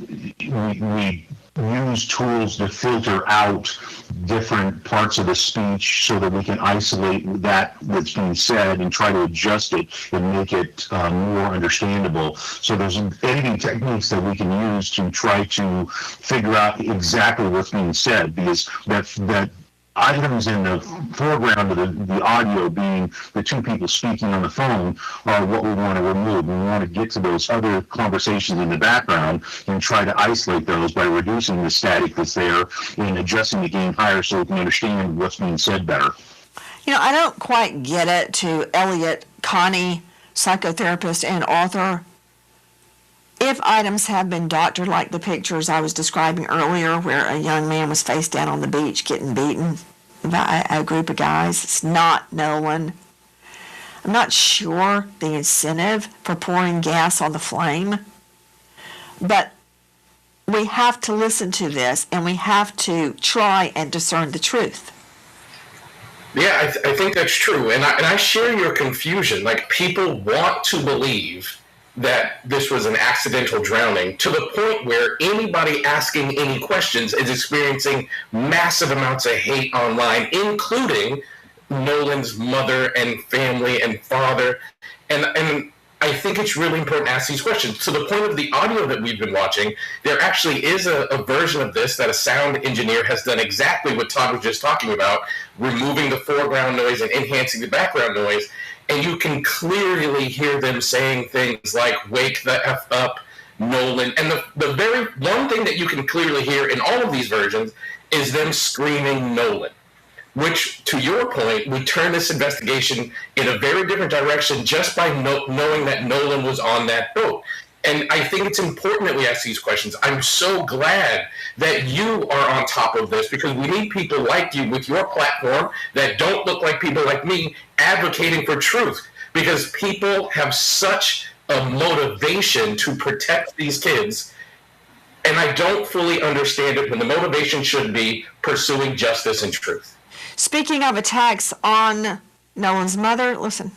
We use tools to filter out different parts of the speech so that we can isolate that's being said and try to adjust it and make it more understandable. So there's editing techniques that we can use to try to figure out exactly what's being said, because that items in the foreground of the audio being the two people speaking on the phone are what we want to remove. We want to get to those other conversations in the background and try to isolate those by reducing the static that's there and adjusting the gain higher so we can understand what's being said better. You know, I don't quite get it to Elliot Connie, psychotherapist and author. If items have been doctored, like the pictures I was describing earlier where a young man was face down on the beach getting beaten by a group of guys, it's not Nolan. I'm not sure the incentive for pouring gas on the flame, but we have to listen to this and we have to try and discern the truth. Yeah, I think that's true. And I share your confusion. Like, people want to believe that this was an accidental drowning to the point where anybody asking any questions is experiencing massive amounts of hate online, including Nolan's mother and family and father. And I think it's really important to ask these questions. To the point of the audio that we've been watching, there actually is a version of this that a sound engineer has done exactly what Todd was just talking about, removing the foreground noise and enhancing the background noise. And you can clearly hear them saying things like, "Wake the F up, Nolan." And the very one thing that you can clearly hear in all of these versions is them screaming Nolan, which, to your point, would turn this investigation in a very different direction just by knowing that Nolan was on that boat. And I think it's important that we ask these questions. I'm so glad that you are on top of this, because we need people like you with your platform that don't look like people like me advocating for truth, because people have such a motivation to protect these kids. And I don't fully understand it when the motivation should be pursuing justice and truth. Speaking of attacks on Nolan's mother, listen.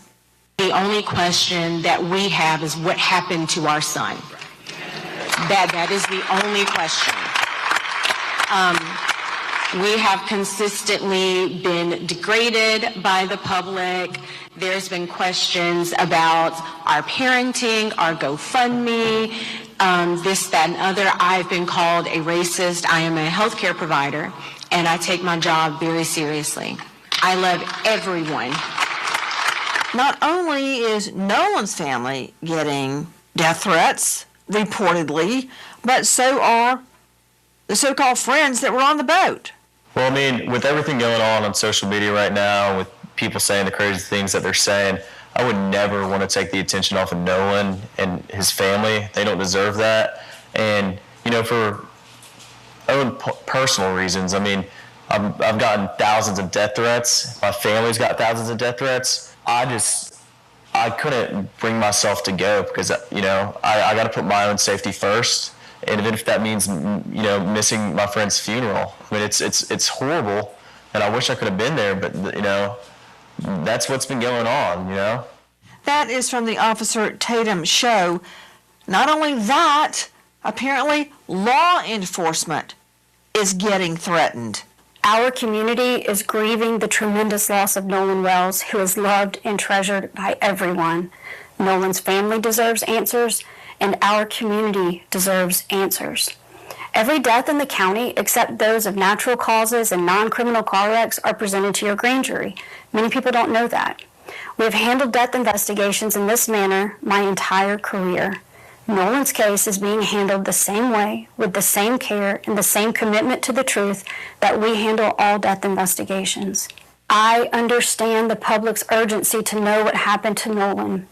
The only question that we have is what happened to our son. That is the only question. We have consistently been degraded by the public. There's been questions about our parenting, our GoFundMe, this, that, and other. I've been called a racist. I am a healthcare provider, and I take my job very seriously. I love everyone. Not only is Nolan's family getting death threats, reportedly, but so are the so-called friends that were on the boat. Well, I mean, with everything going on social media right now, with people saying the crazy things that they're saying, I would never want to take the attention off of Nolan and his family. They don't deserve that. And, you know, for own personal reasons, I mean, I've gotten thousands of death threats. My family's got thousands of death threats. I couldn't bring myself to go because, you know, I got to put my own safety first. And even if that means, you know, missing my friend's funeral, I mean, it's horrible, and I wish I could have been there, but, you know, that's what's been going on, you know. That is from the Officer Tatum show. Not only that, apparently law enforcement is getting threatened. Our community is grieving the tremendous loss of Nolan Wells, who is loved and treasured by everyone. Nolan's family deserves answers, and our community deserves answers. Every death in the county, except those of natural causes and non-criminal car wrecks, are presented to your grand jury. Many people don't know that. We have handled death investigations in this manner my entire career. Nolan's case is being handled the same way, with the same care and the same commitment to the truth that we handle all death investigations. I understand the public's urgency to know what happened to Nolan,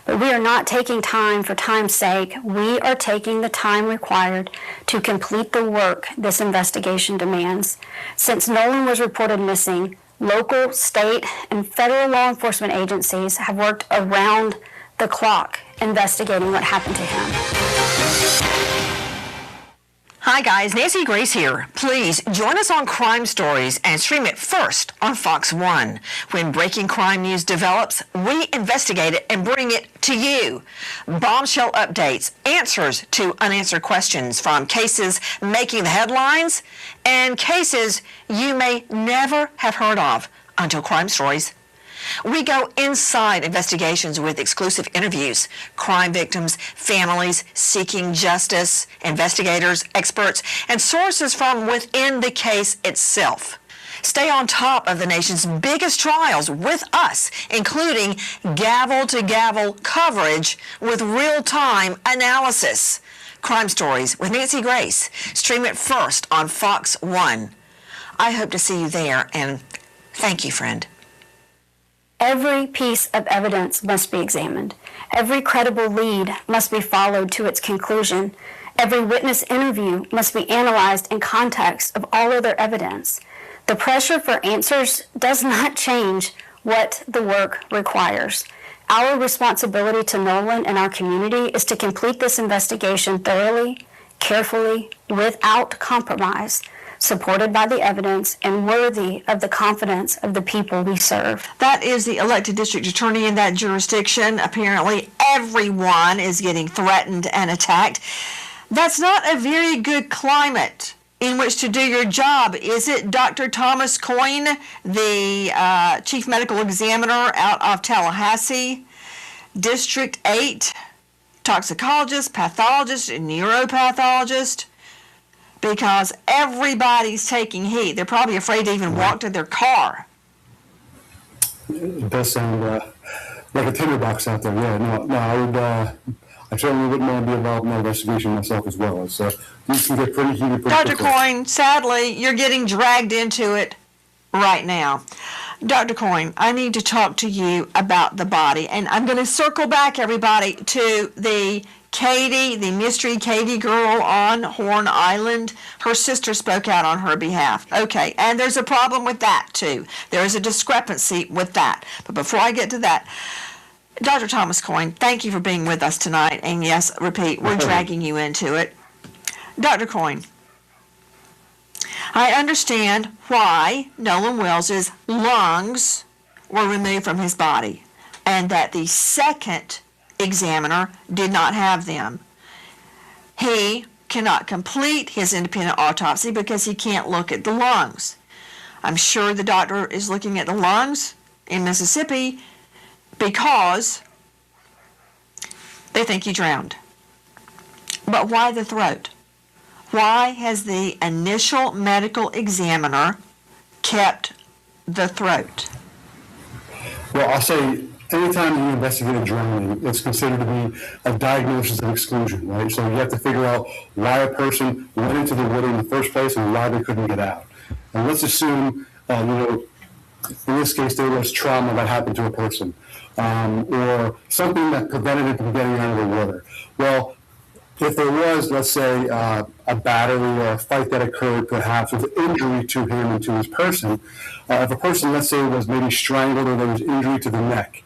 but we are not taking time for time's sake. We are taking the time required to complete the work this investigation demands. Since Nolan was reported missing, local, state, and federal law enforcement agencies have worked around the clock investigating what happened to him. Hi guys, Nancy Grace here. Please join us on Crime Stories and stream it first on Fox 1. When breaking crime news develops, we investigate it and bring it to you. Bombshell updates, answers to unanswered questions from cases making the headlines and cases you may never have heard of until Crime Stories. We go inside investigations with exclusive interviews, crime victims, families seeking justice, investigators, experts, and sources from within the case itself. Stay on top of the nation's biggest trials with us, including gavel-to-gavel coverage with real-time analysis. Crime Stories with Nancy Grace. Stream it first on Fox 1. I hope to see you there, and thank you, friend. Every piece of evidence must be examined. Every credible lead must be followed to its conclusion. Every witness interview must be analyzed in context of all other evidence. The pressure for answers does not change what the work requires. Our responsibility to Nolan and our community is to complete this investigation thoroughly, carefully, without compromise, supported by the evidence and worthy of the confidence of the people we serve. That is the elected district attorney in that jurisdiction. Apparently, everyone is getting threatened and attacked. That's not a very good climate in which to do your job, is it, Dr. Thomas Coyne, the chief medical examiner out of Tallahassee, District 8, toxicologist, pathologist, and neuropathologist? Because everybody's taking heat. They're probably afraid to even walk to their car. It does sound like a tinderbox out there. Yeah, I certainly wouldn't want to be involved in that investigation myself as well. So these can get pretty heated. Dr. Coyne, sadly, you're getting dragged into it right now. Dr. Coyne, I need to talk to you about the body, and I'm going to circle back, everybody, to the Katie, the mystery Katie girl on Horn Island. Her sister spoke out on her behalf. Okay, and there's a problem with that, too. There is a discrepancy with that. But before I get to that, Dr. Thomas Coyne, thank you for being with us tonight. And yes, repeat, we're dragging you into it. Dr. Coyne, I understand why Nolan Wells's lungs were removed from his body and that the second examiner did not have them. He cannot complete his independent autopsy because he can't look at the lungs. I'm sure the doctor is looking at the lungs in Mississippi because they think you drowned. But why the throat? Why has the initial medical examiner kept the throat? Well, I'll say anytime you investigate a drowning, it's considered to be a diagnosis of exclusion, right? So you have to figure out why a person went into the water in the first place and why they couldn't get out. And let's assume, in this case, there was trauma that happened to a person, or something that prevented it from getting out of the water. Well, if there was, let's say, a battery or a fight that occurred, perhaps with injury to him and to his person, if a person, let's say, was maybe strangled or there was injury to the neck,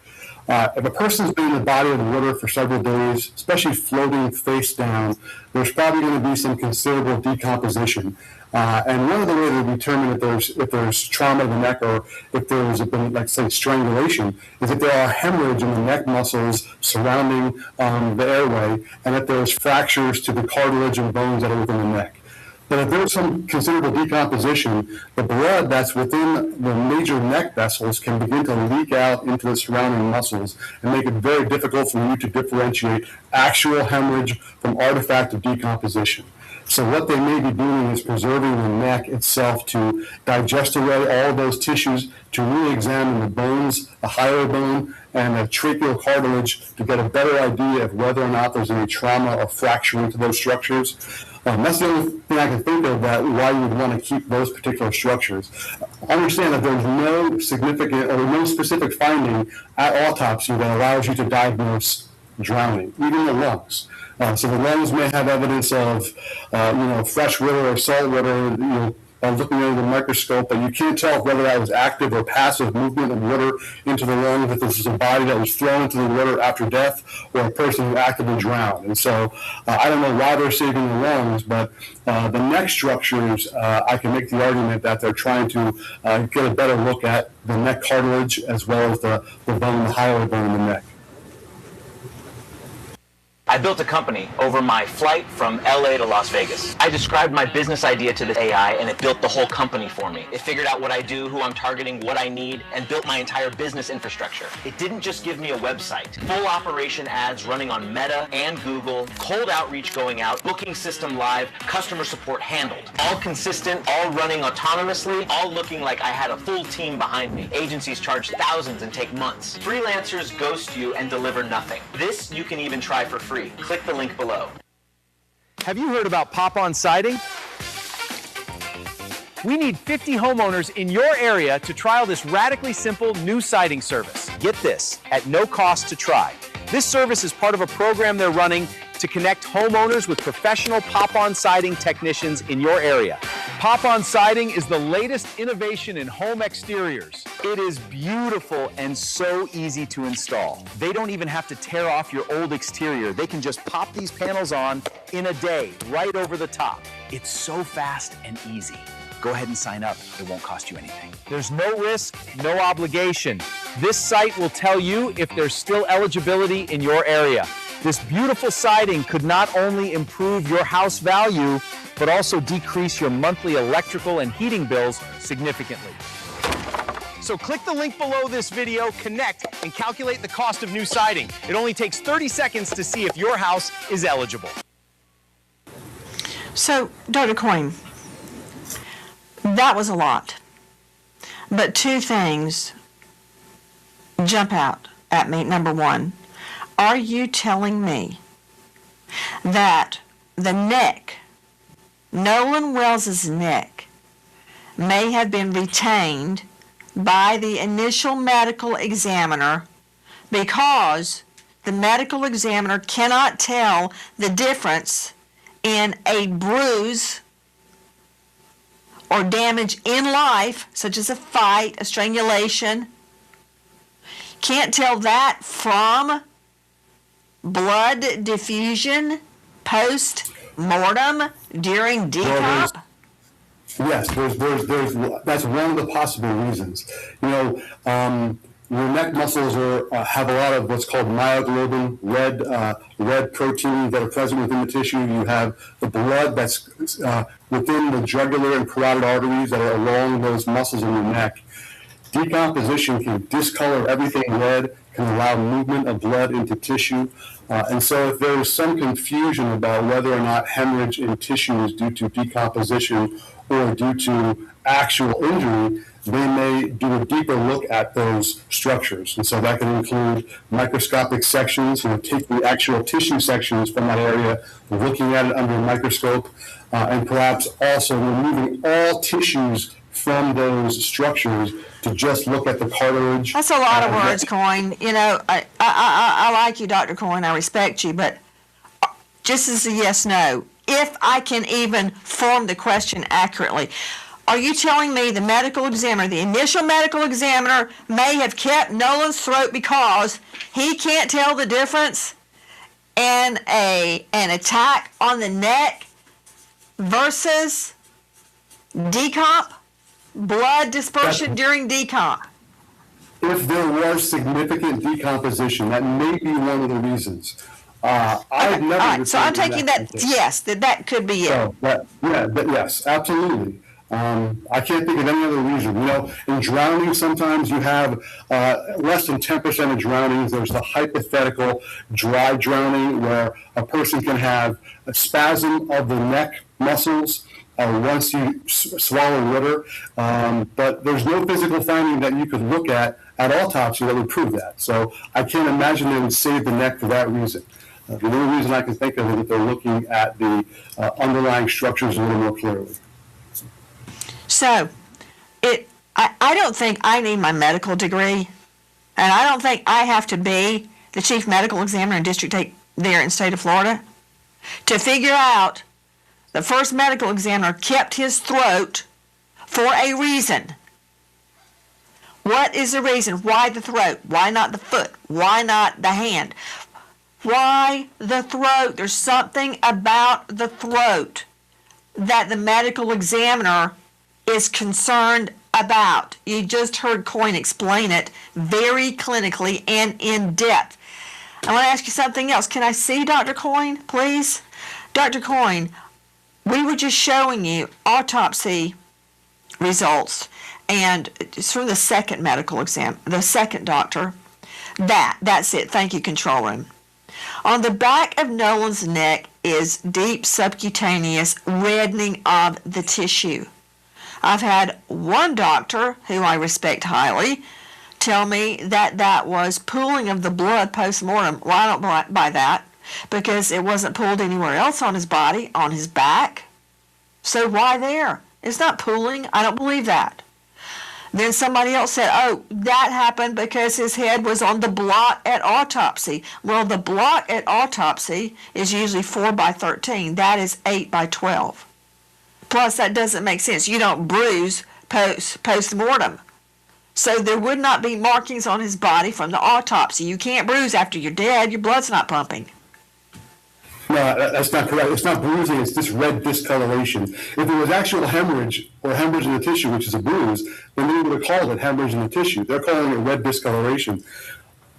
if a person's been in the body of water for several days, especially floating face down, there's probably going to be some considerable decomposition. And one of the ways to determine if there's trauma to the neck or if there's been, like, say, strangulation, is if there are hemorrhage in the neck muscles surrounding the airway, and if there's fractures to the cartilage and bones that are within the neck. But if there's some considerable decomposition, the blood that's within the major neck vessels can begin to leak out into the surrounding muscles and make it very difficult for you to differentiate actual hemorrhage from artifact of decomposition. So what they may be doing is preserving the neck itself to digest away all of those tissues, to really examine the bones, the hyoid bone, and the tracheal cartilage to get a better idea of whether or not there's any trauma or fracture into those structures. That's the only thing I can think of that why you would want to keep those particular structures. Understand that there's no significant or no specific finding at autopsy that allows you to diagnose drowning, even the lungs. So the lungs may have evidence of, fresh water or salt water, looking under the microscope, but you can't tell whether that was active or passive movement of water into the lungs, if this is a body that was thrown into the water after death or a person who actively drowned. And so I don't know why they're saving the lungs, but the neck structures, I can make the argument that they're trying to get a better look at the neck cartilage as well as the bone, the hyoid bone in the neck. I built a company over my flight from LA to Las Vegas. I described my business idea to the AI and it built the whole company for me. It figured out what I do, who I'm targeting, what I need, and built my entire business infrastructure. It didn't just give me a website. Full operation ads running on Meta and Google, cold outreach going out, booking system live, customer support handled. All consistent, all running autonomously, all looking like I had a full team behind me. Agencies charge thousands and take months. Freelancers ghost you and deliver nothing. This you can even try for free. Click the link below. Have you heard about Pop-On Siding? We need 50 homeowners in your area to trial this radically simple new siding service. Get this, at no cost to try. This service is part of a program they're running to connect homeowners with professional Pop-On Siding technicians in your area. Pop-On Siding is the latest innovation in home exteriors. It is beautiful and so easy to install. They don't even have to tear off your old exterior. They can just pop these panels on in a day, right over the top. It's so fast and easy. Go ahead and sign up. It won't cost you anything. There's no risk, no obligation. This site will tell you if there's still eligibility in your area. This beautiful siding could not only improve your house value, but also decrease your monthly electrical and heating bills significantly. So click the link below this video, connect, and calculate the cost of new siding. It only takes 30 seconds to see if your house is eligible. So, Dr. Coyne, that was a lot. But two things jump out at me. Number one, are you telling me that the neck, Nolan Wells's neck, may have been retained by the initial medical examiner because the medical examiner cannot tell the difference in a bruise or damage in life, such as a fight, a strangulation, can't tell that from blood diffusion post-mortem during decomp? Yes, that's one of the possible reasons. You know, your neck muscles have a lot of what's called myoglobin, red proteins that are present within the tissue. You have the blood that's within the jugular and carotid arteries that are along those muscles in your neck. Decomposition can discolor everything red, can allow movement of blood into tissue. And so if there is some confusion about whether or not hemorrhage in tissue is due to decomposition or due to actual injury, they may do a deeper look at those structures. And so that can include microscopic sections, take the actual tissue sections from that area, looking at it under a microscope, and perhaps also removing all tissues from those structures to just look at the cartilage. That's a lot of words, Coyne. You know, I like you, Dr. Coyne. I respect you, but just as a yes/no, if I can even form the question accurately, are you telling me the medical examiner, the initial medical examiner, may have kept Nolan's throat because he can't tell the difference in an attack on the neck versus decomp? Blood dispersion during decomp? If there was significant decomposition, that may be one of the reasons. I've never. All right, so I'm taking that yes, that could be it. So yes, absolutely. I can't think of any other reason. You know, in drowning, sometimes you have less than 10% of drownings. There's the hypothetical dry drowning where a person can have a spasm of the neck muscles once you swallow water, but there's no physical finding that you could look at autopsy that would prove that. So I can't imagine they would save the neck for that reason. The only reason I can think of is that they're looking at the underlying structures a little more clearly. So, I don't think I need my medical degree, and I don't think I have to be the chief medical examiner in District 8 there in the state of Florida to figure out the first medical examiner kept his throat for a reason. What is the reason? Why the throat? Why not the foot? Why not the hand? Why the throat? There's something about the throat that the medical examiner is concerned about. You just heard Coyne explain it very clinically and in depth. I want to ask you something else. Can I see Dr. Coyne, please? Dr. Coyne, we were just showing you autopsy results, and it's from the second medical exam, the second doctor. That's it. Thank you, control room. On the back of Nolan's neck is deep subcutaneous reddening of the tissue. I've had one doctor, who I respect highly, tell me that that was pooling of the blood post-mortem. Well, I don't buy that, because it wasn't pooled anywhere else on his body, on his back. So why there? It's not pooling. I don't believe that. Then somebody else said, oh, that happened because his head was on the block at autopsy. Well, the block at autopsy is usually 4 by 13. That is 8 by 12. Plus, that doesn't make sense. You don't bruise post-mortem. So there would not be markings on his body from the autopsy. You can't bruise after you're dead. Your blood's not pumping. No, that's not correct. It's not bruising, it's this red discoloration. If it was actual hemorrhage or hemorrhage in the tissue, which is a bruise, then they would have called it hemorrhage in the tissue. They're calling it red discoloration.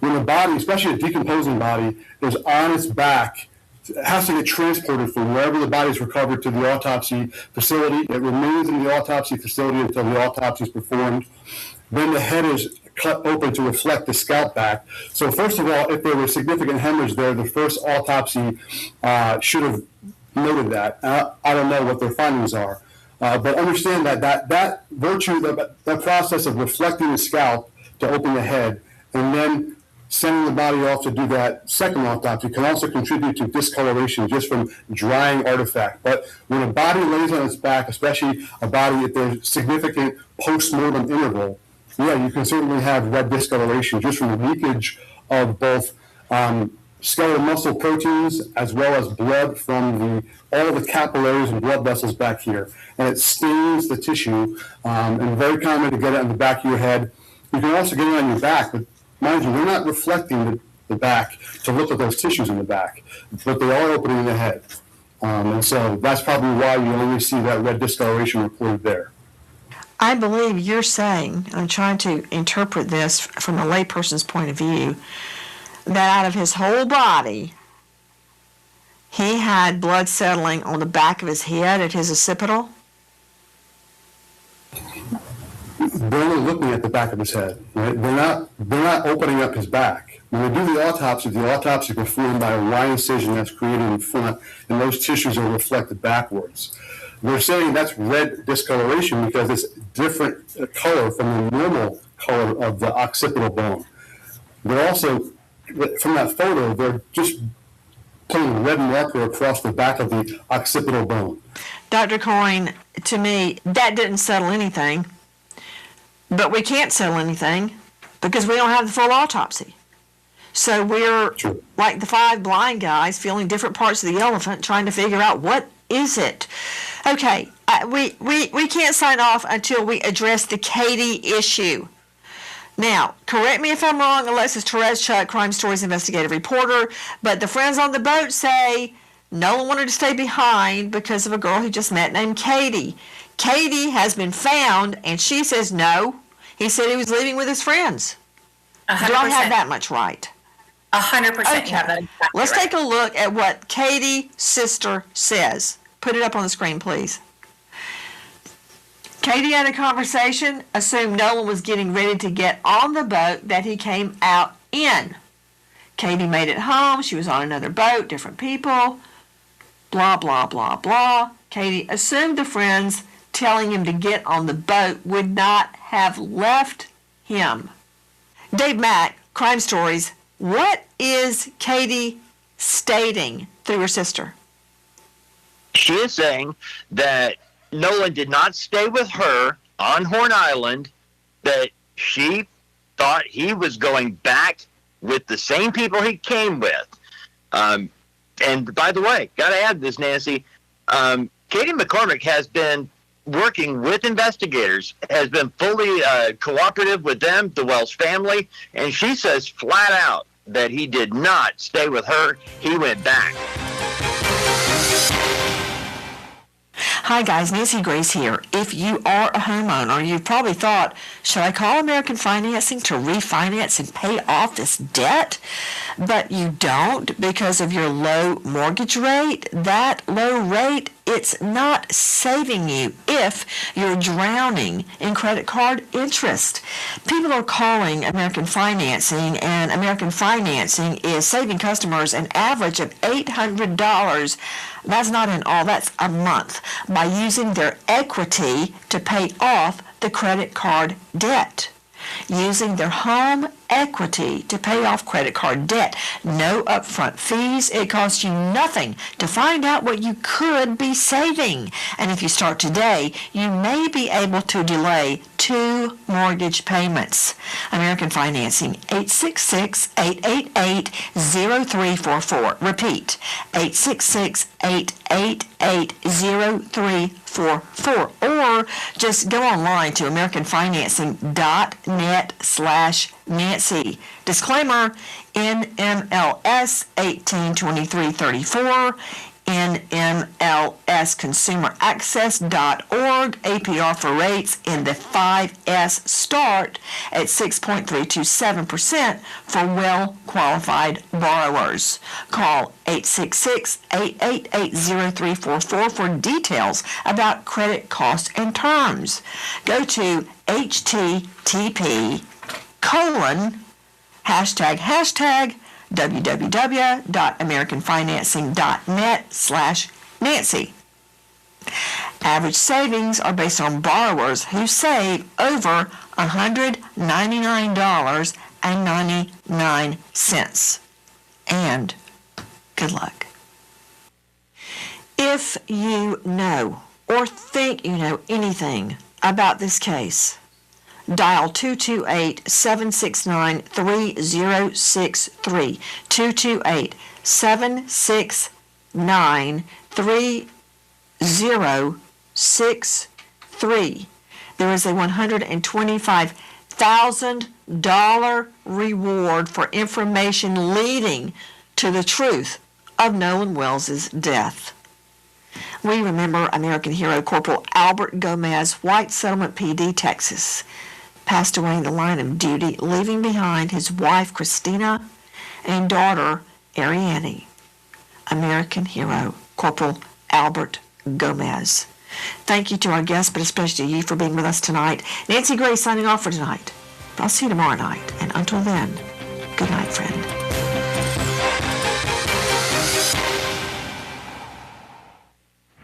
When a body, especially a decomposing body, is on its back, it has to get transported from wherever the body is recovered to the autopsy facility. It remains in the autopsy facility until the autopsy is performed. Then the head is cut open to reflect the scalp back. So first of all, if there was significant hemorrhage there, the first autopsy should have noted that. I don't know what their findings are. But understand that virtue, that process of reflecting the scalp to open the head and then sending the body off to do that second autopsy can also contribute to discoloration just from drying artifact. But when a body lays on its back, especially a body at the significant post-mortem interval, yeah, you can certainly have red discoloration just from the leakage of both skeletal muscle proteins as well as blood from all the capillaries and blood vessels back here. And it stains the tissue, and very common to get it on the back of your head. You can also get it on your back, but mind you, we're not reflecting the back to look at those tissues in the back, but they are opening the head. And so that's probably why you only see that red discoloration reported there. I believe you're saying, I'm trying to interpret this from a layperson's point of view, that out of his whole body, he had blood settling on the back of his head at his occipital? They're only looking at the back of his head, right? They're not opening up his back. When they do the autopsy is performed by a wide incision that's created in front, and those tissues are reflected backwards. They're saying that's red discoloration because it's different color from the normal color of the occipital bone. They're also, from that photo, they're just putting a red marker across the back of the occipital bone. Dr. Coyne, to me, that didn't settle anything. But we can't settle anything because we don't have the full autopsy. So we're like the 5 blind guys feeling different parts of the elephant trying to figure out what is it. Okay, we can't sign off until we address the Katie issue. Now, correct me if I'm wrong, Alexis Tereszchuk, Crime Stories investigative reporter, but the friends on the boat say Nolan wanted to stay behind because of a girl he just met named Katie. Katie has been found, and she says no. He said he was leaving with his friends. 100%. Do I have that much right? 100% Okay. you have that exactly Let's right. take a look at what Katie's sister says. Put it up on the screen, please. Katie had a conversation, assumed Nolan was getting ready to get on the boat that he came out in. Katie made it home. She was on another boat, different people. Blah, blah, blah, blah. Katie assumed the friends telling him to get on the boat would not have left him. Dave Mack, Crime Stories, what is Katie stating through her sister? She is saying that Nolan did not stay with her on Horn Island, that she thought he was going back with the same people he came with. And by the way, got to add this, Nancy, Katie McCormick has been working with investigators, has been fully cooperative with them, the Wells family, and she says flat out that he did not stay with her. He went back. Hi guys, Nancy Grace here. If you are a homeowner, you've probably thought, should I call American Financing to refinance and pay off this debt? But you don't because of your low mortgage rate. That low rate, it's not saving you if you're drowning in credit card interest. People are calling American Financing, and American Financing is saving customers an average of $800. That's not in all, that's a month, by using their equity to pay off the credit card debt. Using their home equity to pay off credit card debt. No upfront fees. It costs you nothing to find out what you could be saving. And if you start today, you may be able to delay 2 mortgage payments. American Financing, 866-888-0344. Repeat, 866-888-0344. Or just go online to americanfinancing.net/Nancy. Disclaimer, NMLS 182334, NMLSconsumeraccess.org, APR for rates in the 5S start at 6.327% for well-qualified borrowers. Call 866-888-0344 for details about credit costs and terms. Go to http:// www.americanfinancing.net/Nancy. Average savings are based on borrowers who save over $199.99. And good luck. If you know or think you know anything about this case, dial 228-769-3063. 228-769-3063. There is a $125,000 reward for information leading to the truth of Nolan Wells' death. We remember American hero Corporal Albert Gomez, White Settlement PD, Texas, passed away in the line of duty, leaving behind his wife Christina and daughter Ariane. American hero Corporal Albert Gomez. Thank you to our guests, but especially you for being with us tonight. Nancy Grace signing off for tonight. I'll see you tomorrow night, and until then, good night, friend.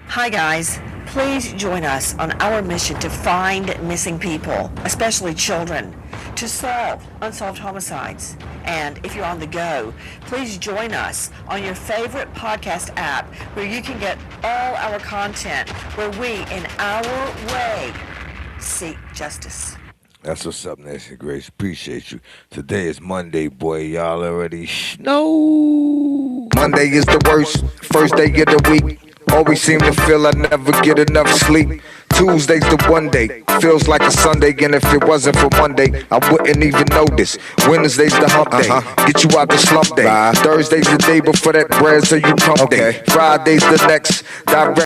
Hi guys, please join us on our mission to find missing people, especially children, to solve unsolved homicides. And if you're on the go, please join us on your favorite podcast app where you can get all our content, where we, in our way, seek justice. That's what's up, Nancy Grace. Appreciate you. Today is Monday, boy. Y'all already know. Monday is the worst. First day of the week. Always seem to feel I never get enough sleep. Tuesday's the one day, feels like a Sunday, and if it wasn't for Monday, I wouldn't even notice. Wednesday's the hump day, get you out the slump day. Thursday's the day before that bread, so you pump day. Friday's the next direct.